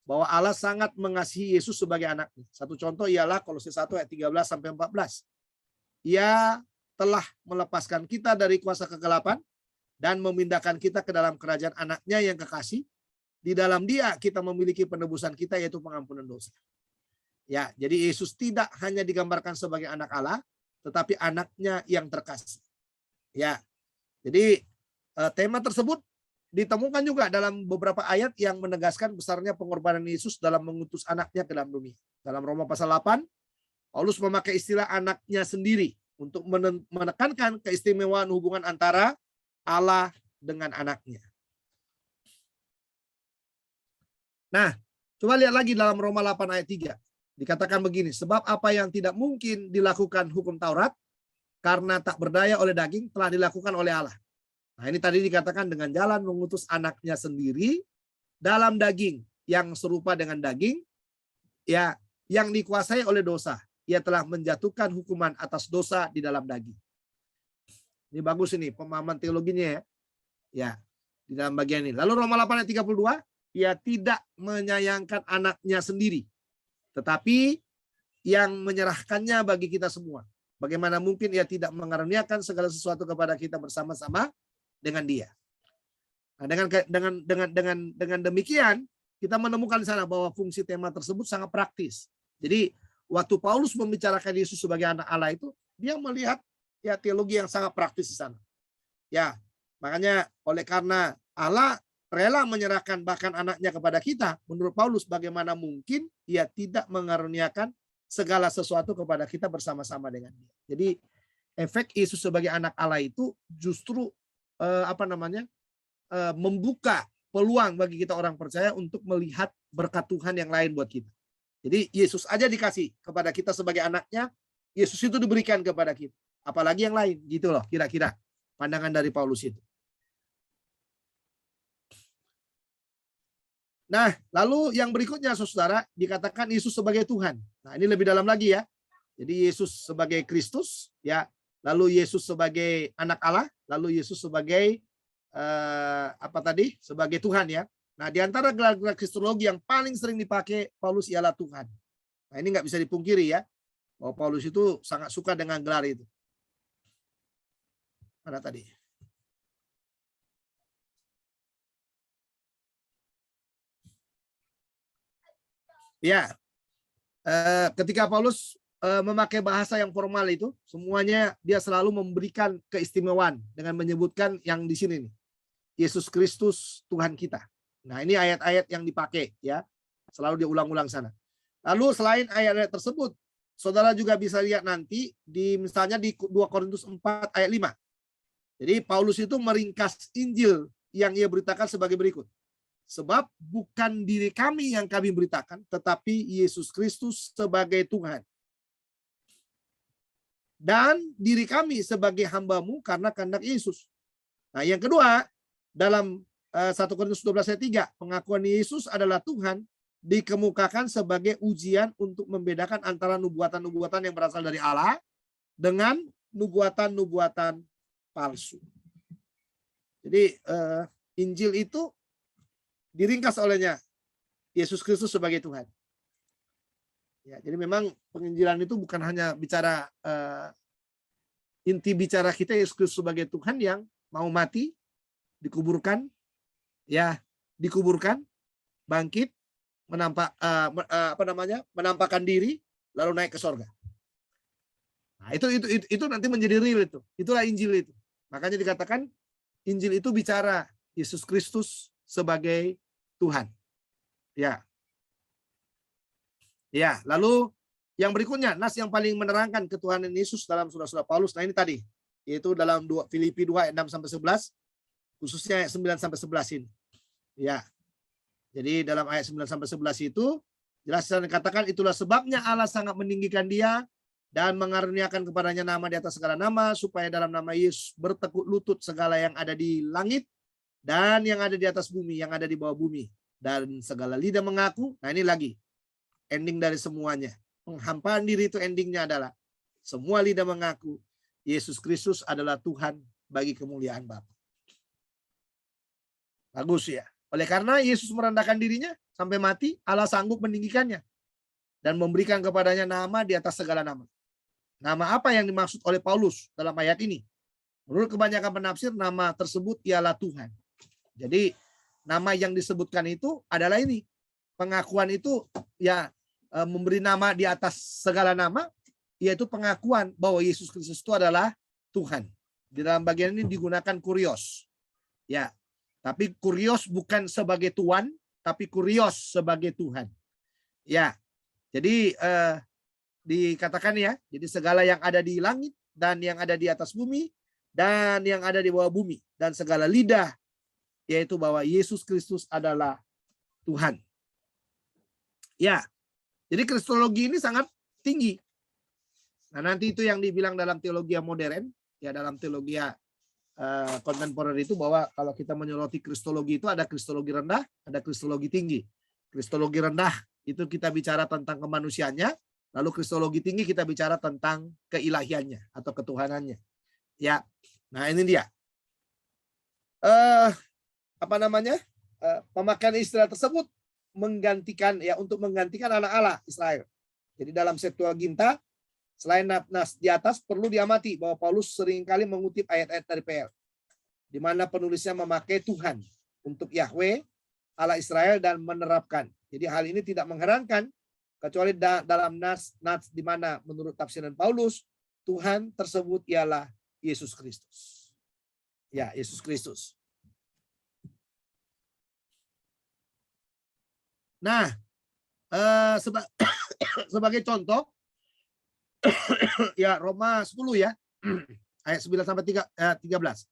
bahwa Allah sangat mengasihi Yesus sebagai anaknya. Satu contoh ialah Kolose 1 ayat 13-14. Ia telah melepaskan kita dari kuasa kegelapan dan memindahkan kita ke dalam kerajaan anaknya yang kekasih. Di dalam dia kita memiliki penebusan kita yaitu pengampunan dosa. Ya, jadi Yesus tidak hanya digambarkan sebagai anak Allah, tetapi anaknya yang terkasih. Ya, jadi tema tersebut ditemukan juga dalam beberapa ayat yang menegaskan besarnya pengorbanan Yesus dalam mengutus anaknya ke dalam dunia. Dalam Roma pasal 8, Paulus memakai istilah anaknya sendiri untuk menekankan keistimewaan hubungan antara Allah dengan anaknya. Nah, coba lihat lagi dalam Roma 8 ayat 3. Dikatakan begini, sebab apa yang tidak mungkin dilakukan hukum Taurat, karena tak berdaya oleh daging, telah dilakukan oleh Allah. Nah, ini tadi dikatakan dengan jalan mengutus anaknya sendiri dalam daging yang serupa dengan daging, ya, yang dikuasai oleh dosa. Ia telah menjatuhkan hukuman atas dosa di dalam daging. Ini bagus ini pemahaman teologinya ya. Ya, di dalam bagian ini. Lalu Roma 8 ayat 32, ia tidak menyayangkan anaknya sendiri, tetapi yang menyerahkannya bagi kita semua. Bagaimana mungkin ia tidak mengaruniakan segala sesuatu kepada kita bersama-sama dengan dia. Nah, dengan demikian kita menemukan di sana bahwa fungsi tema tersebut sangat praktis. Jadi waktu Paulus membicarakan Yesus sebagai anak Allah itu, dia melihat ya teologi yang sangat praktis di sana. Ya, makanya oleh karena Allah rela menyerahkan bahkan anaknya kepada kita, menurut Paulus bagaimana mungkin ia tidak mengaruniakan segala sesuatu kepada kita bersama-sama dengan dia. Jadi efek Yesus sebagai anak Allah itu justru membuka peluang bagi kita orang percaya untuk melihat berkat Tuhan yang lain buat kita. Jadi Yesus aja dikasih kepada kita sebagai anaknya, Yesus itu diberikan kepada kita. Apalagi yang lain, gitu loh kira-kira pandangan dari Paulus itu. Nah, lalu yang berikutnya, saudara, dikatakan Yesus sebagai Tuhan. Nah, ini lebih dalam lagi ya. Jadi Yesus sebagai Kristus, ya. Lalu Yesus sebagai anak Allah, lalu Yesus sebagai sebagai Tuhan ya. Nah, di antara gelar-gelar kristologi yang paling sering dipakai Paulus ialah Tuhan. Nah, ini nggak bisa dipungkiri ya, bahwa Paulus itu sangat suka dengan gelar itu. Mana tadi? Ya, ketika Paulus memakai bahasa yang formal itu, semuanya dia selalu memberikan keistimewaan dengan menyebutkan yang di sini nih, Yesus Kristus Tuhan kita. Nah, ini ayat-ayat yang dipakai ya, selalu diulang-ulang sana. Lalu selain ayat-ayat tersebut, saudara juga bisa lihat nanti misalnya di 2 Korintus 4 ayat 5. Jadi Paulus itu meringkas Injil yang ia beritakan sebagai berikut. Sebab bukan diri kami yang kami beritakan, tetapi Yesus Kristus sebagai Tuhan. Dan diri kami sebagai hamba-Mu karena kehendak Yesus. Nah, yang kedua, dalam 1 Korintus 12 ayat 3, pengakuan Yesus adalah Tuhan dikemukakan sebagai ujian untuk membedakan antara nubuatan-nubuatan yang berasal dari Allah dengan nubuatan-nubuatan palsu. Jadi Injil itu diringkas olehnya Yesus Kristus sebagai Tuhan. Ya, jadi memang penginjilan itu bukan hanya bicara inti bicara kita Yesus Kristus sebagai Tuhan yang mau mati, dikuburkan, bangkit, menampakkan diri, lalu naik ke sorga. Nah, itu nanti menjadi real itu. Itulah Injil itu. Makanya dikatakan Injil itu bicara Yesus Kristus sebagai Tuhan. Ya. Ya, lalu yang berikutnya, nas yang paling menerangkan ketuhanan Yesus dalam surah-surah Paulus. Nah, ini tadi, yaitu dalam Filipi 2 ayat 6 sampai 11, khususnya ayat 9 sampai 11 ini. Ya. Jadi dalam ayat 9 sampai 11 itu jelas dikatakan itulah sebabnya Allah sangat meninggikan dia dan mengaruniakan kepadanya nama di atas segala nama, supaya dalam nama Yesus bertekuk lutut segala yang ada di langit dan yang ada di atas bumi, yang ada di bawah bumi, dan segala lidah mengaku. Nah, ini lagi ending dari semuanya. Penghampaan diri itu endingnya adalah semua lidah mengaku Yesus Kristus adalah Tuhan bagi kemuliaan Bapa. Bagus ya. Oleh karena Yesus merendahkan dirinya sampai mati, Allah sanggup meninggikannya dan memberikan kepadanya nama di atas segala nama. Nama apa yang dimaksud oleh Paulus dalam ayat ini? Menurut kebanyakan penafsir, nama tersebut ialah Tuhan. Jadi nama yang disebutkan itu adalah ini. Pengakuan itu ya memberi nama di atas segala nama, yaitu pengakuan bahwa Yesus Kristus itu adalah Tuhan. Di dalam bagian ini digunakan kurios. Ya, tapi kurios bukan sebagai Tuhan, tapi kurios sebagai Tuhan. Ya, jadi dikatakan ya, jadi segala yang ada di langit dan yang ada di atas bumi dan yang ada di bawah bumi dan segala lidah, yaitu bahwa Yesus Kristus adalah Tuhan. Ya, jadi kristologi ini sangat tinggi. Nah, nanti itu yang dibilang dalam teologi modern, ya dalam teologi kontemporer itu, bahwa kalau kita menyoroti kristologi itu ada kristologi rendah, ada kristologi tinggi. Kristologi rendah itu kita bicara tentang kemanusiaannya, lalu kristologi tinggi kita bicara tentang keilahiannya atau ketuhanannya. Ya, nah ini dia. Pemakaian istilah tersebut menggantikan untuk menggantikan anak Allah Israel. Jadi dalam Septuaginta, selain nas di atas, perlu diamati bahwa Paulus seringkali mengutip ayat-ayat dari PL, di mana penulisnya memakai Tuhan untuk Yahweh Allah Israel dan menerapkan. Jadi hal ini tidak mengherankan, kecuali dalam nas di mana menurut tafsiran Paulus, Tuhan tersebut ialah Yesus Kristus. Ya, Yesus Kristus. Nah, sebagai contoh, ya Roma 10 ya, ayat 9 sampai 13.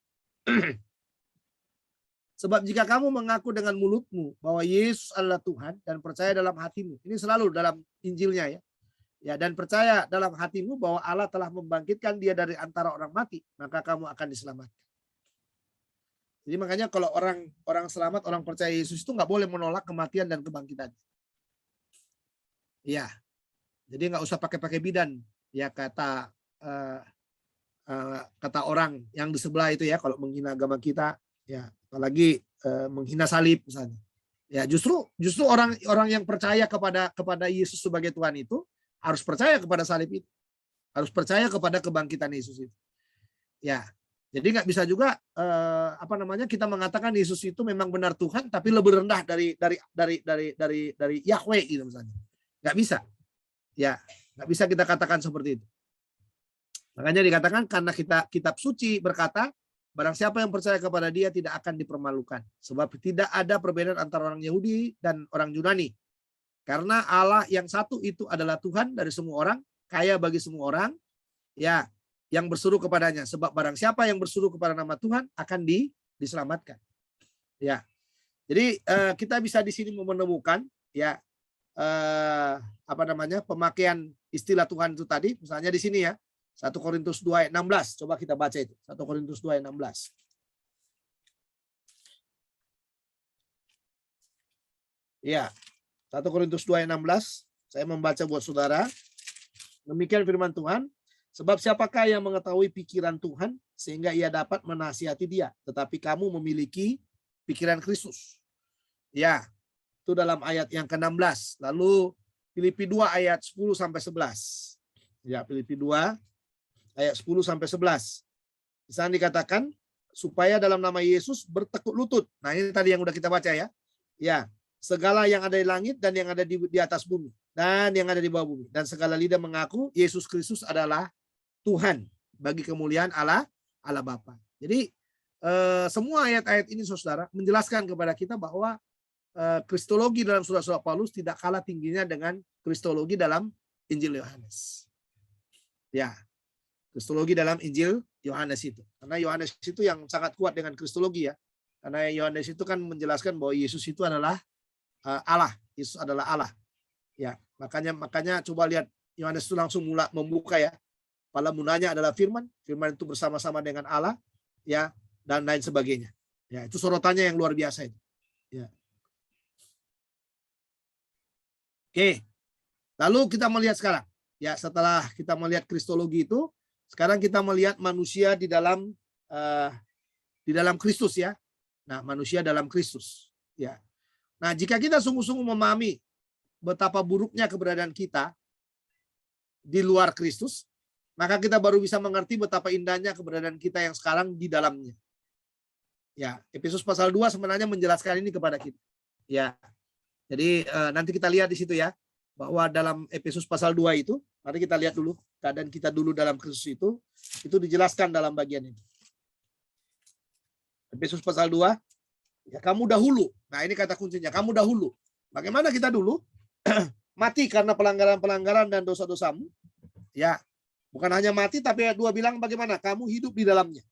Sebab jika kamu mengaku dengan mulutmu bahwa Yesus adalah Tuhan dan percaya dalam hatimu, ini selalu dalam Injilnya ya, dan percaya dalam hatimu bahwa Allah telah membangkitkan dia dari antara orang mati, maka kamu akan diselamatkan. Jadi makanya kalau orang selamat, orang percaya Yesus itu nggak boleh menolak kematian dan kebangkitan. Ya, jadi nggak usah pakai bidan ya, kata orang yang di sebelah itu ya, kalau menghina agama kita ya, apalagi menghina salib misalnya. Ya, justru orang yang percaya kepada Yesus sebagai Tuhan itu harus percaya kepada salib itu, harus percaya kepada kebangkitan Yesus itu. Ya. Jadi nggak bisa juga kita mengatakan Yesus itu memang benar Tuhan tapi lebih rendah dari Yahweh gitu misalnya. Nggak bisa. Ya, nggak bisa kita katakan seperti itu. Makanya dikatakan karena kitab suci berkata, barang siapa yang percaya kepada dia tidak akan dipermalukan, sebab tidak ada perbedaan antara orang Yahudi dan orang Yunani. Karena Allah yang satu itu adalah Tuhan dari semua orang, kaya bagi semua orang, ya, yang berseru kepadanya. Sebab barang siapa yang berseru kepada nama Tuhan akan diselamatkan. Ya. Jadi kita bisa di sini menemukan ya pemakaian istilah Tuhan itu tadi, misalnya di sini ya. 1 Korintus 2 ayat 16. Coba kita baca itu. 1 Korintus 2 ayat 16. Ya. 1 Korintus 2 ayat 16. Saya membaca buat saudara. Demikian firman Tuhan. Sebab siapakah yang mengetahui pikiran Tuhan sehingga ia dapat menasihati dia, tetapi kamu memiliki pikiran Kristus. Ya, itu dalam ayat yang ke-16. Lalu Filipi 2 ayat 10 sampai 11. Ya, Filipi 2 ayat 10 sampai 11. Di sana dikatakan supaya dalam nama Yesus bertekuk lutut. Nah, ini tadi yang udah kita baca ya. Ya, segala yang ada di langit dan yang ada di atas bumi dan yang ada di bawah bumi dan segala lidah mengaku Yesus Kristus adalah Tuhan bagi kemuliaan Allah Bapa. Jadi semua ayat-ayat ini saudara menjelaskan kepada kita bahwa kristologi dalam surat-surat Paulus tidak kalah tingginya dengan kristologi dalam Injil Yohanes. Ya, kristologi dalam Injil Yohanes itu. Karena Yohanes itu yang sangat kuat dengan kristologi ya. Karena Yohanes itu kan menjelaskan bahwa Yesus itu adalah Allah. Yesus adalah Allah. Ya, makanya coba lihat Yohanes itu langsung membuka ya. Pada mulanya adalah firman, firman itu bersama-sama dengan Allah ya, dan lain sebagainya. Ya, itu sorotannya yang luar biasa itu. Ya. Oke. Lalu kita melihat sekarang, ya setelah kita melihat kristologi itu, sekarang kita melihat manusia di dalam Kristus ya. Nah, manusia dalam Kristus, ya. Nah, jika kita sungguh-sungguh memahami betapa buruknya keberadaan kita di luar Kristus, maka kita baru bisa mengerti betapa indahnya keberadaan kita yang sekarang di dalamnya. Ya, Efesus pasal 2 sebenarnya menjelaskan ini kepada kita. Ya. Jadi nanti kita lihat di situ ya, bahwa dalam Efesus pasal 2 itu, mari kita lihat dulu keadaan kita dulu dalam Kristus itu dijelaskan dalam bagian ini. Efesus pasal 2, ya kamu dahulu. Nah, ini kata kuncinya, kamu dahulu. Bagaimana kita dulu? Mati karena pelanggaran-pelanggaran dan dosa-dosamu. Ya, bukan hanya mati, tapi ayat 2 bilang bagaimana? Kamu hidup di dalamnya.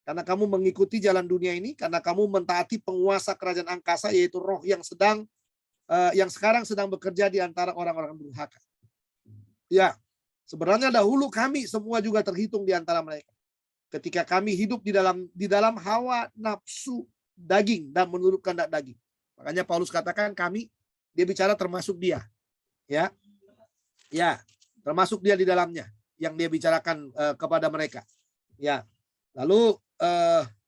Karena kamu mengikuti jalan dunia ini, karena kamu mentaati penguasa kerajaan angkasa, yaitu roh yang sekarang sedang bekerja di antara orang-orang durhaka. Ya, sebenarnya dahulu kami semua juga terhitung di antara mereka. Ketika kami hidup di dalam hawa nafsu daging dan menurut kehendak daging. Makanya Paulus katakan kami, dia bicara termasuk dia. Ya. Ya, termasuk dia di dalamnya yang dia bicarakan kepada mereka. Ya. Lalu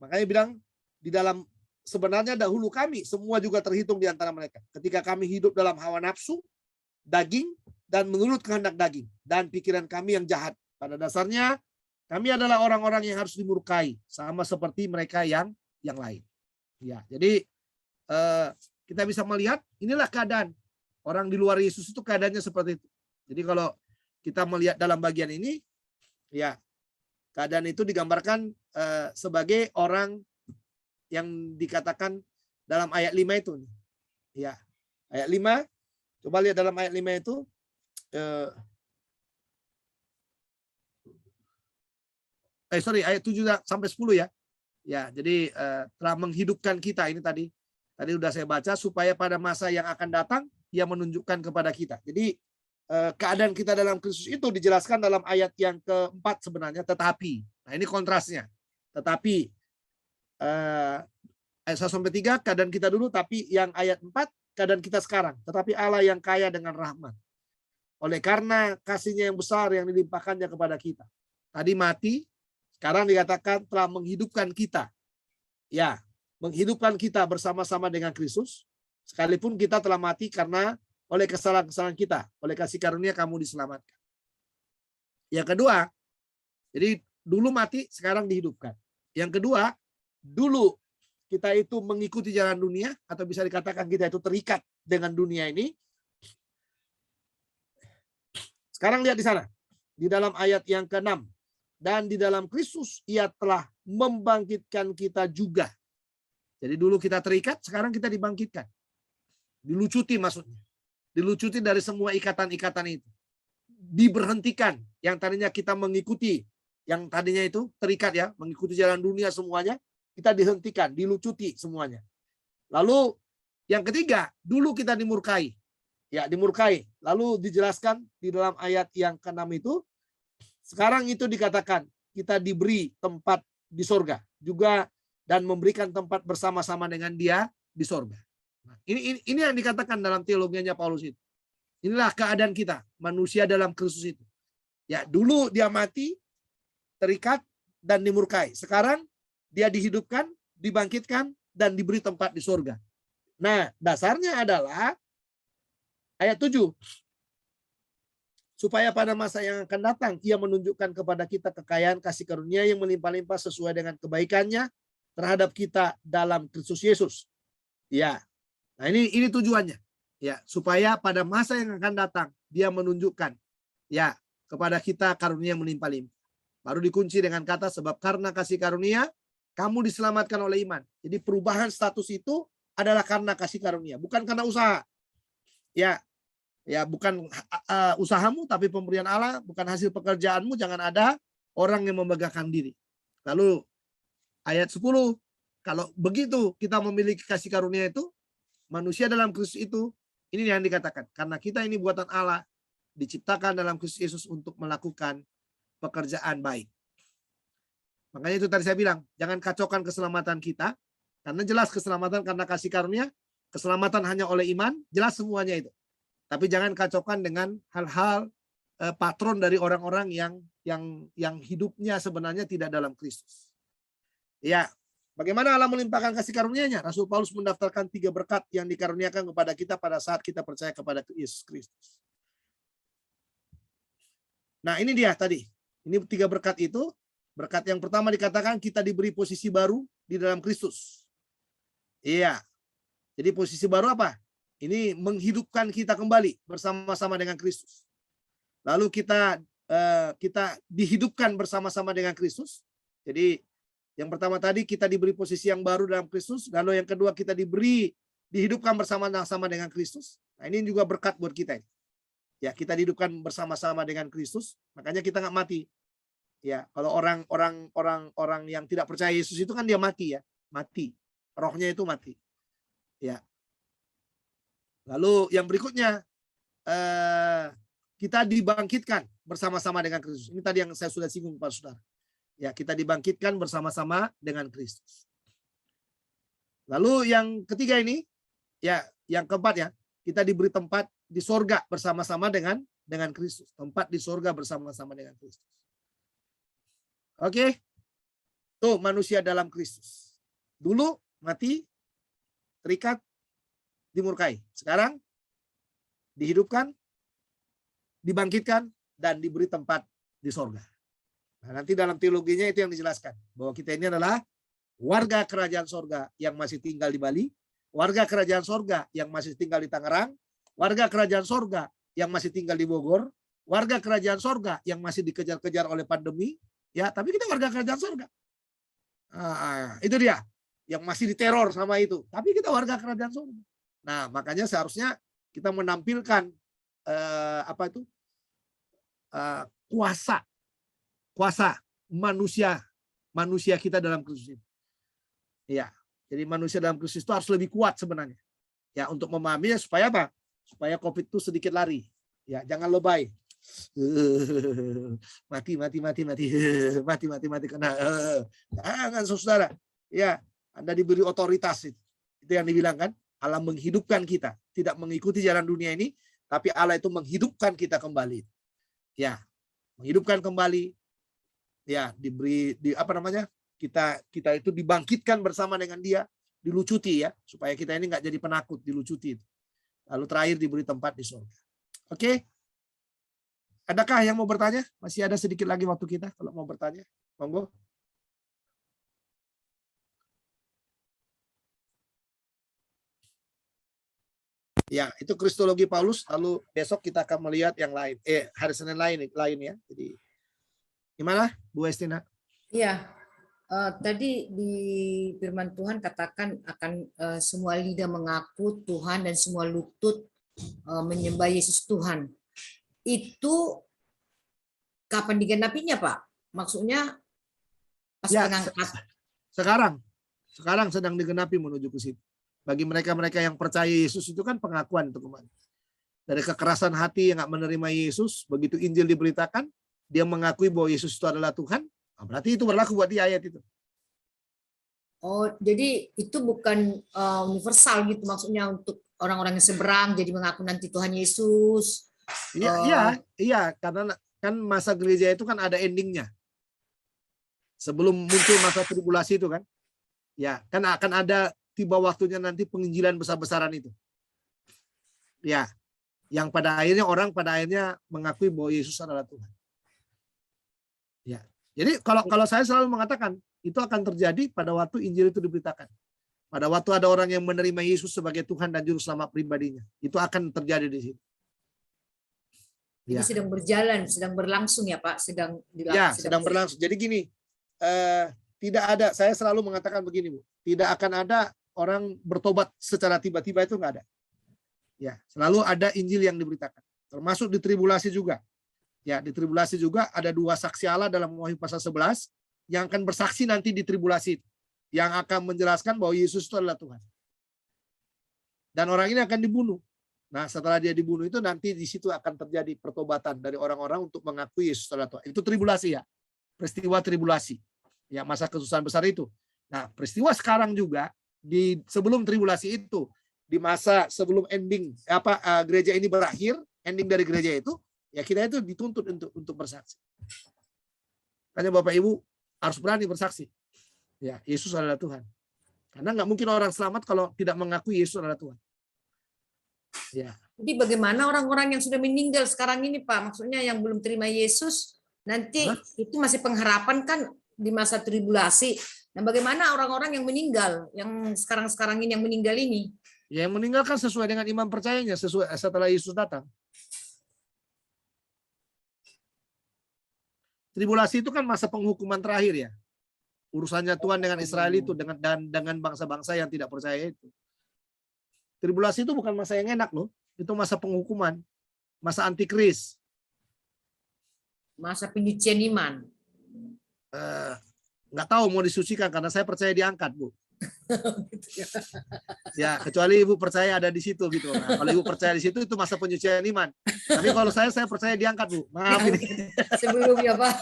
makanya bilang di dalam sebenarnya dahulu kami semua juga terhitung di antara mereka. Ketika kami hidup dalam hawa nafsu daging dan menurut kehendak daging dan pikiran kami yang jahat. Pada dasarnya kami adalah orang-orang yang harus dimurkai sama seperti mereka yang lain. Ya, jadi kita bisa melihat inilah keadaan orang di luar Yesus itu keadaannya seperti itu. Jadi kalau kita melihat dalam bagian ini, ya keadaan itu digambarkan sebagai orang yang dikatakan dalam ayat 5 itu. Ya, ayat 5, coba lihat dalam ayat 5 itu. Ayat 7 sampai 10 ya. Ya, jadi telah menghidupkan kita ini tadi udah saya baca supaya pada masa yang akan datang ia menunjukkan kepada kita. Jadi keadaan kita dalam Kristus itu dijelaskan dalam ayat yang keempat sebenarnya, tetapi. Nah, ini kontrasnya. Tetapi ayat 1 sampai 3 keadaan kita dulu, tapi yang ayat 4 keadaan kita sekarang. Tetapi Allah yang kaya dengan rahmat. Oleh karena kasih-Nya yang besar yang dilimpahkannya kepada kita. Tadi mati, sekarang dikatakan telah menghidupkan kita. Ya, menghidupkan kita bersama-sama dengan Kristus. Sekalipun kita telah mati karena oleh kesalahan-kesalahan kita, oleh kasih karunia kamu diselamatkan. Yang kedua, jadi dulu mati, sekarang dihidupkan. Yang kedua, dulu kita itu mengikuti jalan dunia, atau bisa dikatakan kita itu terikat dengan dunia ini. Sekarang lihat di sana, di dalam ayat yang ke-6. Dan di dalam Kristus ia telah membangkitkan kita juga. Jadi dulu kita terikat, sekarang kita dibangkitkan. Dilucuti maksudnya. Dilucuti dari semua ikatan-ikatan itu. Diberhentikan. Yang tadinya kita mengikuti, yang tadinya itu terikat ya, mengikuti jalan dunia semuanya, kita dihentikan, dilucuti semuanya. Lalu yang ketiga, dulu kita dimurkai. Ya, dimurkai. Lalu dijelaskan di dalam ayat yang ke-6 itu, sekarang itu dikatakan kita diberi tempat di sorga juga dan memberikan tempat bersama-sama dengan Dia di sorga. Nah, ini yang dikatakan dalam teologianya Paulus itu. Inilah keadaan kita, manusia dalam Kristus itu. Ya, dulu dia mati, terikat dan dimurkai. Sekarang dia dihidupkan, dibangkitkan dan diberi tempat di sorga. Nah, dasarnya adalah ayat 7. Supaya pada masa yang akan datang ia menunjukkan kepada kita kekayaan kasih karunia yang melimpah-limpah sesuai dengan kebaikannya terhadap kita dalam Kristus Yesus. Ya. Nah, ini tujuannya. Ya, supaya pada masa yang akan datang dia menunjukkan ya kepada kita karunia yang melimpah-limpah. Baru dikunci dengan kata sebab karena kasih karunia kamu diselamatkan oleh iman. Jadi perubahan status itu adalah karena kasih karunia, bukan karena usaha. Ya, bukan usahamu tapi pemberian Allah, bukan hasil pekerjaanmu, jangan ada orang yang memegahkan diri. Lalu ayat 10, kalau begitu kita memiliki kasih karunia itu, manusia dalam Kristus itu, ini yang dikatakan, karena kita ini buatan Allah, diciptakan dalam Kristus Yesus untuk melakukan pekerjaan baik. Makanya itu tadi saya bilang, jangan kacaukan keselamatan kita, karena jelas keselamatan karena kasih karunia, keselamatan hanya oleh iman, jelas semuanya itu. Tapi jangan kacaukan dengan hal-hal patron dari orang-orang yang hidupnya sebenarnya tidak dalam Kristus. Ya, bagaimana Allah melimpahkan kasih karunia-Nya? Rasul Paulus mendaftarkan 3 berkat yang dikaruniakan kepada kita pada saat kita percaya kepada Yesus Kristus. Nah, ini dia tadi. Ini 3 berkat itu. Berkat yang pertama dikatakan kita diberi posisi baru di dalam Kristus. Iya. Jadi posisi baru apa? Ini menghidupkan kita kembali bersama-sama dengan Kristus. Lalu kita dihidupkan bersama-sama dengan Kristus. Jadi yang pertama tadi kita diberi posisi yang baru dalam Kristus. Lalu yang kedua kita dihidupkan bersama-sama dengan Kristus. Nah, ini juga berkat buat kita. Ya, kita dihidupkan bersama-sama dengan Kristus. Makanya kita nggak mati. Ya, kalau orang yang tidak percaya Yesus itu kan dia mati ya, mati. Rohnya itu mati. Ya. Lalu yang berikutnya kita dibangkitkan bersama-sama dengan Kristus. Ini tadi yang saya sudah singgung kepada saudara. Ya, kita dibangkitkan bersama-sama dengan Kristus. Lalu yang ketiga ini, ya, yang keempat ya, kita diberi tempat di sorga bersama-sama dengan Kristus. Tempat di sorga bersama-sama dengan Kristus. Oke, tuh manusia dalam Kristus. Dulu mati, terikat, dimurkai. Sekarang dihidupkan, dibangkitkan, dan diberi tempat di sorga. Nah, nanti dalam teologinya itu yang dijelaskan. Bahwa kita ini adalah warga kerajaan sorga yang masih tinggal di Bali, warga kerajaan sorga yang masih tinggal di Tangerang, warga kerajaan sorga yang masih tinggal di Bogor, warga kerajaan sorga yang masih dikejar-kejar oleh pandemi, ya, tapi kita warga kerajaan sorga. Itu dia, yang masih diteror sama itu. Tapi kita warga kerajaan sorga. Nah, makanya seharusnya kita menampilkan kuasa manusia kita dalam Kristus ini. Ya, jadi manusia dalam Kristus itu harus lebih kuat sebenarnya. Ya, untuk memahaminya supaya apa? Supaya COVID itu sedikit lari. Ya, jangan lebay. Mati karena jangan saudara. Ya, Anda diberi otoritas itu. Itu yang dibilang kan? Allah menghidupkan kita, tidak mengikuti jalan dunia ini, tapi Allah itu menghidupkan kita kembali. Ya, menghidupkan kembali. Ya, kita itu dibangkitkan bersama dengan Dia, dilucuti ya, supaya kita ini nggak jadi penakut, dilucuti. Lalu terakhir diberi tempat di surga. Oke? Adakah yang mau bertanya? Masih ada sedikit lagi waktu kita kalau mau bertanya. Monggo. Ya, itu kristologi Paulus. Lalu besok kita akan melihat yang lain. Hari Senin lain ya. Jadi gimana, Bu Estina? Iya, tadi di firman Tuhan katakan akan semua lidah mengaku Tuhan dan semua lutut menyembah Yesus Tuhan. Itu kapan digenapinya, Pak? Maksudnya pas pengangkatan. Sekarang sedang digenapi menuju ke situ. Bagi mereka-mereka yang percaya Yesus itu kan pengakuan itu kemarin. Dari kekerasan hati yang nggak menerima Yesus, begitu Injil diberitakan, dia mengakui bahwa Yesus itu adalah Tuhan. Nah, berarti itu berlaku buat dia ayat itu. Oh, jadi itu bukan universal gitu, maksudnya untuk orang-orang yang seberang jadi mengaku nanti Tuhan Yesus. Iya, karena kan masa gereja itu kan ada endingnya. Sebelum muncul masa tribulasi itu kan, ya kan akan ada tiba waktunya nanti penginjilan besar-besaran itu. Ya, yang pada akhirnya orang pada akhirnya mengakui bahwa Yesus adalah Tuhan. Ya. Jadi kalau saya selalu mengatakan itu akan terjadi pada waktu Injil itu diberitakan. Pada waktu ada orang yang menerima Yesus sebagai Tuhan dan juru selamat pribadinya. Itu akan terjadi di situ. Jadi Ya. sedang berjalan, sedang berlangsung ya Pak, Sedang berlangsung. Jadi gini, tidak ada, saya selalu mengatakan begini Bu, tidak akan ada orang bertobat secara tiba-tiba, itu nggak ada. Ya, selalu ada Injil yang diberitakan. Termasuk di tribulasi juga. Ya, di tribulasi juga ada 2 saksi Allah dalam Wahyu pasal 11 yang akan bersaksi nanti di tribulasi, yang akan menjelaskan bahwa Yesus itu adalah Tuhan. Dan orang ini akan dibunuh. Nah, setelah dia dibunuh itu nanti di situ akan terjadi pertobatan dari orang-orang untuk mengakui Yesus adalah Tuhan. Itu tribulasi ya. Peristiwa tribulasi. Ya, masa kesusahan besar itu. Nah, peristiwa sekarang juga di sebelum tribulasi itu, di masa sebelum ending gereja ini berakhir, ending dari gereja itu, ya kita itu dituntut untuk bersaksi. Makanya Bapak Ibu harus berani bersaksi. Ya, Yesus adalah Tuhan. Karena nggak mungkin orang selamat kalau tidak mengakui Yesus adalah Tuhan. Ya. Jadi bagaimana orang-orang yang sudah meninggal sekarang ini Pak? Maksudnya yang belum terima Yesus, nanti itu masih pengharapan kan di masa tribulasi. Nah, bagaimana orang-orang yang meninggal, yang sekarang-sekarang ini yang meninggal ini? Ya, yang meninggal kan sesuai dengan iman percayanya, sesuai setelah Yesus datang. Tribulasi itu kan masa penghukuman terakhir ya. Urusannya Tuhan dengan Israel itu dengan bangsa-bangsa yang tidak percaya itu. Tribulasi itu bukan masa yang enak loh. Itu masa penghukuman, masa antikris. Masa penyucian iman. Nggak tahu mau disucikan karena saya percaya diangkat, Bu. Ya, kecuali Ibu percaya ada di situ gitu. Nah, kalau Ibu percaya di situ itu masa penyucian iman. Tapi kalau saya percaya diangkat, Bu. Maaf ini. Sebelumnya Pak.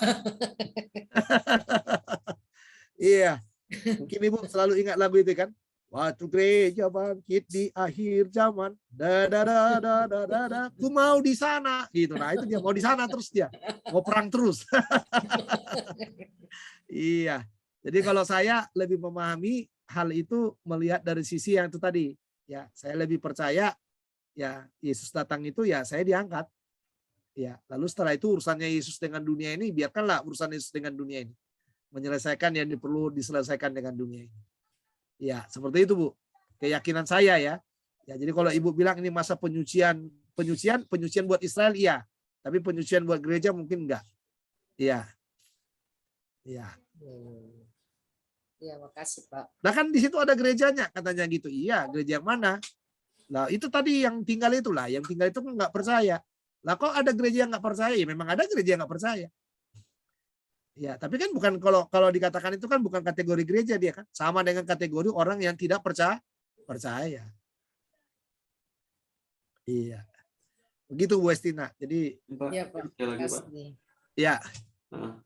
Iya. Mungkin Ibu selalu ingat lagu itu kan. Waktu gereja bangkit di akhir zaman. Ku mau di sana gitu. Nah, itu dia mau di sana terus dia. Mau perang terus. Iya. Jadi kalau saya lebih memahami hal itu melihat dari sisi yang itu tadi. Ya, saya lebih percaya ya Yesus datang itu ya saya diangkat. Ya, lalu setelah itu urusannya Yesus dengan dunia ini biarkanlah urusan Yesus dengan dunia ini. Menyelesaikan yang perlu diselesaikan dengan dunia ini. Ya, seperti itu, Bu. Keyakinan saya ya. Ya, jadi kalau Ibu bilang ini masa penyucian buat Israel iya, tapi penyucian buat gereja mungkin enggak. Iya. Iya. Ya, makasih Pak. Nah kan di situ ada gerejanya katanya gitu. Iya, gereja yang mana? Nah, itu tadi yang tinggal itulah, yang tinggal itu kan nggak percaya. Lah kok ada gereja yang nggak percaya? Ya, memang ada gereja yang nggak percaya. Ya, tapi kan bukan kalau dikatakan itu kan bukan kategori gereja dia kan, sama dengan kategori orang yang tidak percaya. Iya. Begitu Bu Estina. Jadi Pak, Ya Pak. sekali lagi Pak. Makasih. ya, Nah,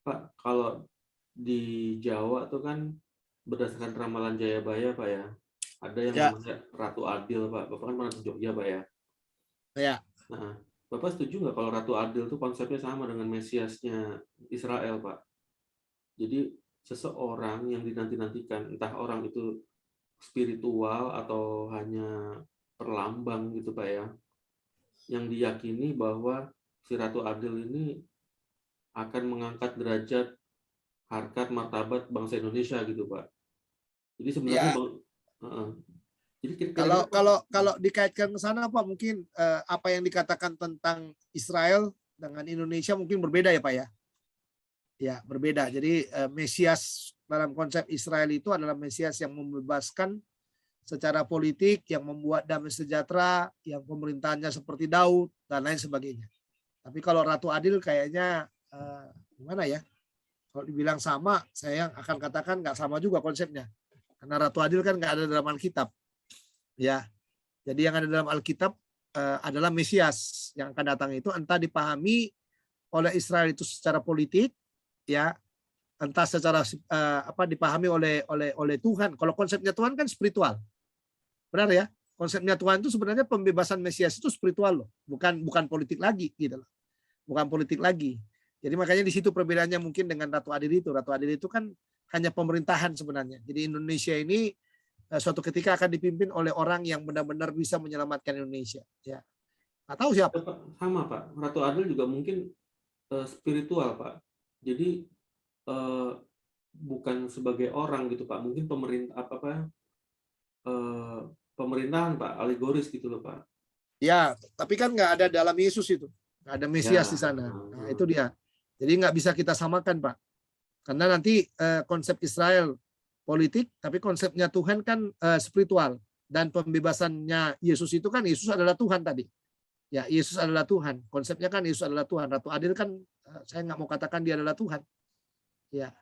Pak, kalau di Jawa tuh kan berdasarkan ramalan Jayabaya Pak ya, ada yang Ya. namanya Ratu Adil Pak. Bapak kan pernah ke Jogja Pak ya. ya, Nah, Bapak setuju nggak kalau Ratu Adil tuh konsepnya sama dengan Mesiasnya Israel Pak? Jadi seseorang yang dinanti-nantikan, entah orang itu spiritual atau hanya perlambang gitu Pak ya, yang diyakini bahwa si Ratu Adil ini akan mengangkat derajat harkat martabat bangsa Indonesia gitu Pak. Jadi sebenarnya jadi kalau dikaitkan ke sana Pak, mungkin apa yang dikatakan tentang Israel dengan Indonesia mungkin berbeda ya Pak ya. Ya, berbeda. Jadi Mesias dalam konsep Israel itu adalah Mesias yang membebaskan secara politik, yang membuat damai sejahtera, yang pemerintahannya seperti Daud dan lain sebagainya. Tapi kalau Ratu Adil kayaknya gimana ya? Kalau dibilang sama, saya akan katakan nggak sama juga konsepnya. Karena Ratu Adil kan nggak ada dalam Alkitab. Ya, jadi yang ada dalam Alkitab adalah Mesias yang akan datang itu entah dipahami oleh Israel itu secara politik, ya, entah secara dipahami oleh Tuhan. Kalau konsepnya Tuhan kan spiritual, benar ya? Konsepnya Tuhan itu sebenarnya pembebasan Mesias itu spiritual loh, bukan politik lagi gitu loh, bukan politik lagi. Jadi makanya di situ perbedaannya mungkin dengan Ratu Adil itu. Ratu Adil itu kan hanya pemerintahan sebenarnya. Jadi Indonesia ini suatu ketika akan dipimpin oleh orang yang benar-benar bisa menyelamatkan Indonesia. Ya, nggak tahu siapa. Sama Pak, Ratu Adil juga mungkin spiritual Pak. Jadi bukan sebagai orang gitu Pak, mungkin pemerintahan Pak, alegoris gitu loh Pak. Ya, tapi kan nggak ada dalam Yesus itu, nggak ada Mesias di sana. Nah, itu dia. Jadi nggak bisa kita samakan Pak, karena nanti konsep Israel politik, tapi konsepnya Tuhan kan spiritual, dan pembebasannya Yesus itu kan Yesus adalah Tuhan tadi. Ya, Yesus adalah Tuhan. Konsepnya kan Yesus adalah Tuhan. Ratu Adil kan saya nggak mau katakan dia adalah Tuhan. Ya,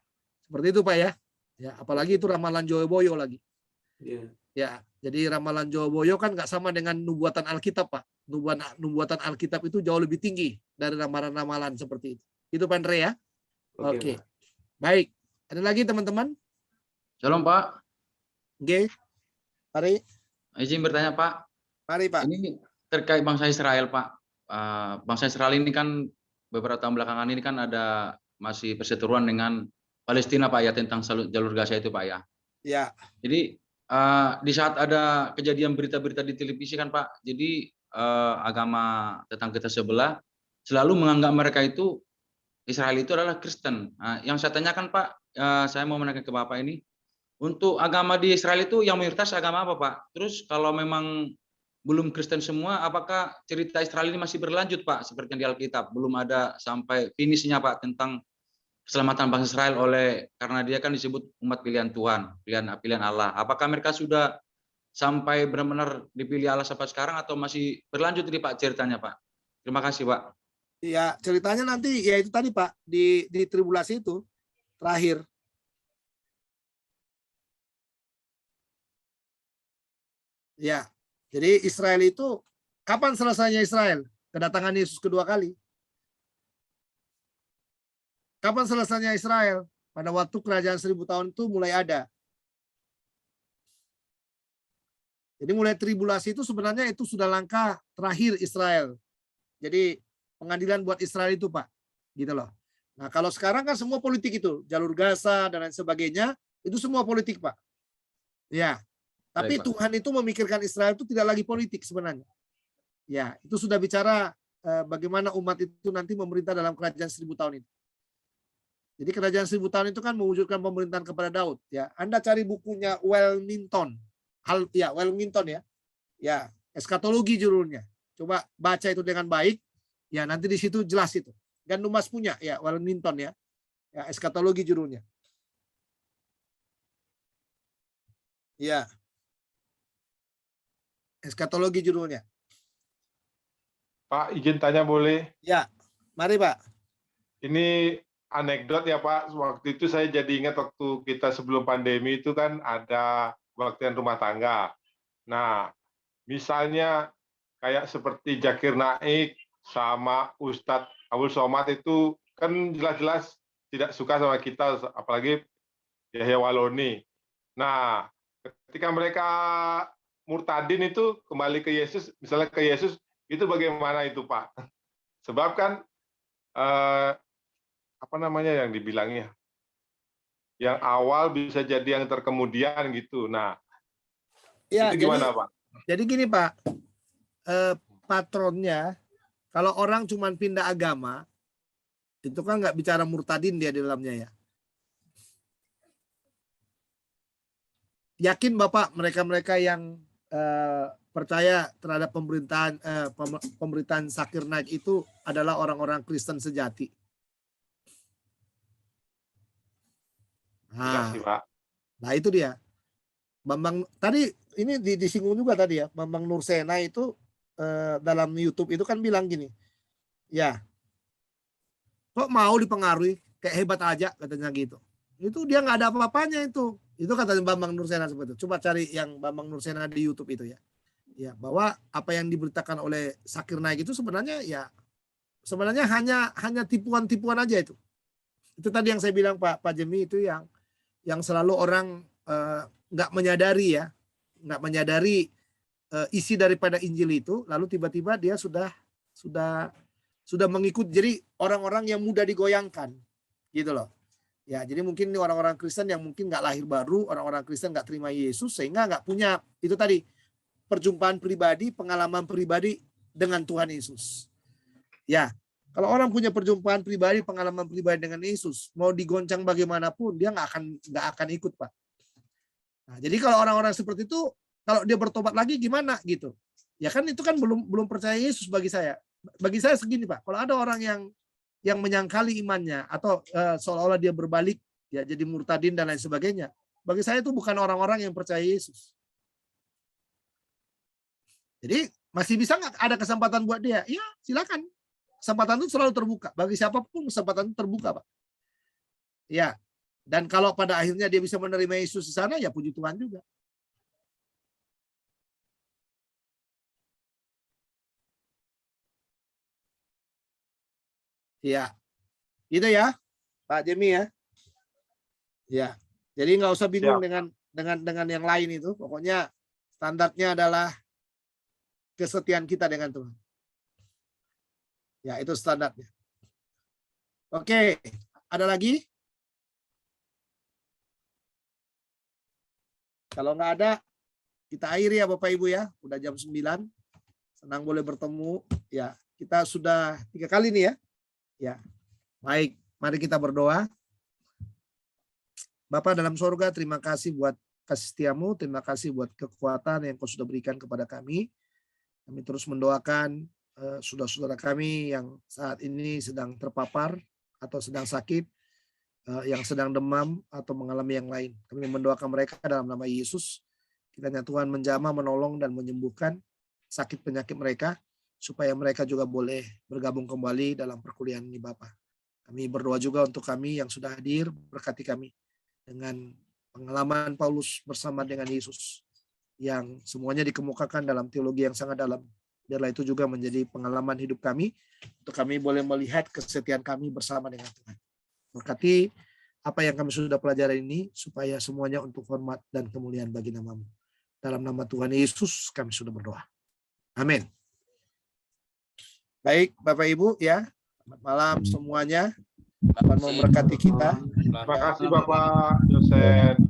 seperti itu Pak ya. Ya, apalagi itu ramalan Joyoboyo lagi. Ya, jadi ramalan Joyoboyo kan nggak sama dengan nubuatan Alkitab Pak. Nubuatan Alkitab itu jauh lebih tinggi dari ramalan-ramalan seperti itu. Itu Pak Andre ya. Oke. Baik. Ada lagi teman-teman? Shalom Pak. Oke. Mari. Izin bertanya Pak. Mari Pak. Ini terkait bangsa Israel Pak. Bangsa Israel ini kan beberapa tahun belakangan ini kan ada masih perseteruan dengan Palestina Pak ya, tentang jalur Gaza itu Pak ya. Ya. Jadi di saat ada kejadian berita-berita di televisi kan Pak, jadi agama tetangga kita sebelah selalu menganggap mereka itu Israel itu adalah Kristen. Yang saya tanyakan Pak, saya mau menanyakan ke Bapak ini, untuk agama di Israel itu yang mayoritas agama apa Pak? Terus kalau memang belum Kristen semua, apakah cerita Israel ini masih berlanjut Pak, seperti yang di Alkitab? Belum ada sampai finishnya Pak tentang keselamatan bangsa Israel karena dia kan disebut umat pilihan Tuhan, pilihan Allah. Apakah mereka sudah sampai benar-benar dipilih Allah sampai sekarang atau masih berlanjut ini Pak ceritanya Pak? Terima kasih Pak. Ya, ceritanya nanti ya itu tadi Pak, di tribulasi itu terakhir. Ya, jadi Israel itu kapan selesainya Israel? Kedatangan Yesus kedua kali. Kapan selesainya Israel? Pada waktu kerajaan 1000 tahun itu mulai ada. Jadi mulai tribulasi itu sebenarnya itu sudah langkah terakhir Israel. Jadi pengadilan buat Israel itu Pak. Gitu loh. Nah kalau sekarang kan semua politik itu. Jalur Gaza dan lain sebagainya. Itu semua politik Pak. Ya. Tapi Baik, Tuhan itu memikirkan Israel itu tidak lagi politik sebenarnya. Ya, itu sudah bicara bagaimana umat itu nanti memerintah dalam kerajaan 1000 tahun itu. Jadi kerajaan 1000 tahun itu kan mewujudkan pemerintahan kepada Daud. Ya, Anda cari bukunya Wellington, Wellington ya. Ya, eskatologi judulnya. Coba baca itu dengan baik. Ya, nanti di situ jelas itu. Dan Numas punya ya Wellington ya. Ya, eskatologi judulnya. Ya. Eskatologi judulnya. Pak, izin tanya boleh? Ya, mari Pak. Ini anekdot ya Pak, waktu itu saya jadi ingat waktu kita sebelum pandemi itu kan ada kebaktian rumah tangga. Nah, misalnya kayak seperti Zakir Naik sama Ustadz Abdul Somad itu kan jelas-jelas tidak suka sama kita, apalagi Yahya Waloni. Nah, ketika mereka murtadin itu kembali ke Yesus, misalnya ke Yesus, itu bagaimana itu Pak? Sebab kan apa namanya yang dibilangnya, yang awal bisa jadi yang terkemudian gitu. Nah, ya, itu gimana Pak? Jadi gini Pak, patronnya kalau orang cuma pindah agama, itu kan nggak bicara murtadin dia di dalamnya ya. Yakin Bapak mereka-mereka yang percaya terhadap pemerintahan Zakir Naik itu adalah orang-orang Kristen sejati. Nah itu dia. Bambang tadi ini disinggung juga tadi ya, Bambang Nursena itu dalam YouTube itu kan bilang gini, ya kok mau dipengaruhi, kayak hebat aja katanya gitu. Itu dia nggak ada apa-apanya itu. Itu kata Bambang Nursena seperti itu. Coba cari yang Bambang Nursena di YouTube itu ya. Ya, bahwa apa yang diberitakan oleh Zakir Naik itu sebenarnya hanya tipuan-tipuan aja itu. Itu tadi yang saya bilang Pak Jemi itu yang selalu orang nggak menyadari ya, nggak menyadari isi daripada Injil itu, lalu tiba-tiba dia sudah mengikut, jadi orang-orang yang mudah digoyangkan gitu loh. Ya, jadi mungkin ini orang-orang Kristen yang mungkin nggak lahir baru, orang-orang Kristen nggak terima Yesus, sehingga nggak punya itu tadi perjumpaan pribadi, pengalaman pribadi dengan Tuhan Yesus. Ya, kalau orang punya perjumpaan pribadi, pengalaman pribadi dengan Yesus, mau digoncang bagaimanapun dia nggak akan ikut, Pak. Nah, jadi kalau orang-orang seperti itu, kalau dia bertobat lagi gimana gitu? Ya kan itu kan belum percaya Yesus bagi saya. Bagi saya segini, Pak. Kalau ada orang yang menyangkali imannya atau seolah-olah dia berbalik ya jadi murtadin dan lain sebagainya, bagi saya itu bukan orang-orang yang percaya Yesus. Jadi masih bisa nggak ada kesempatan buat dia? Ya silakan. Kesempatan itu selalu terbuka. Bagi siapapun kesempatan itu terbuka, Pak. Ya. Dan kalau pada akhirnya dia bisa menerima Yesus di sana, ya puji Tuhan juga. Ya, gitu ya, Pak Jemi ya. Ya, jadi nggak usah bingung dengan yang lain itu. Pokoknya standarnya adalah kesetiaan kita dengan Tuhan. Ya, itu standarnya. Oke, ada lagi? Kalau nggak ada, kita akhiri ya Bapak Ibu ya. Udah jam 9. Senang boleh bertemu. Ya, kita sudah 3 kali nih ya. Ya, baik. Mari kita berdoa. Bapak dalam sorga, terima kasih buat kasih setiamu. Terima kasih buat kekuatan yang Kau sudah berikan kepada kami. Kami terus mendoakan saudara-saudara kami yang saat ini sedang terpapar atau sedang sakit, yang sedang demam atau mengalami yang lain. Kami mendoakan mereka dalam nama Yesus. Kiranya Tuhan menjamah, menolong, dan menyembuhkan sakit penyakit mereka, supaya mereka juga boleh bergabung kembali dalam perkuliahan ini Bapa. Kami berdoa juga untuk kami yang sudah hadir, berkati kami dengan pengalaman Paulus bersama dengan Yesus, yang semuanya dikemukakan dalam teologi yang sangat dalam. Biarlah itu juga menjadi pengalaman hidup kami, untuk kami boleh melihat kesetiaan kami bersama dengan Tuhan. Berkati apa yang kami sudah pelajari ini, supaya semuanya untuk hormat dan kemuliaan bagi nama-Mu. Dalam nama Tuhan Yesus kami sudah berdoa. Amin. Baik, Bapak Ibu ya. Selamat malam semuanya. Tuhan memberkati kita. Terima kasih Bapak dosen.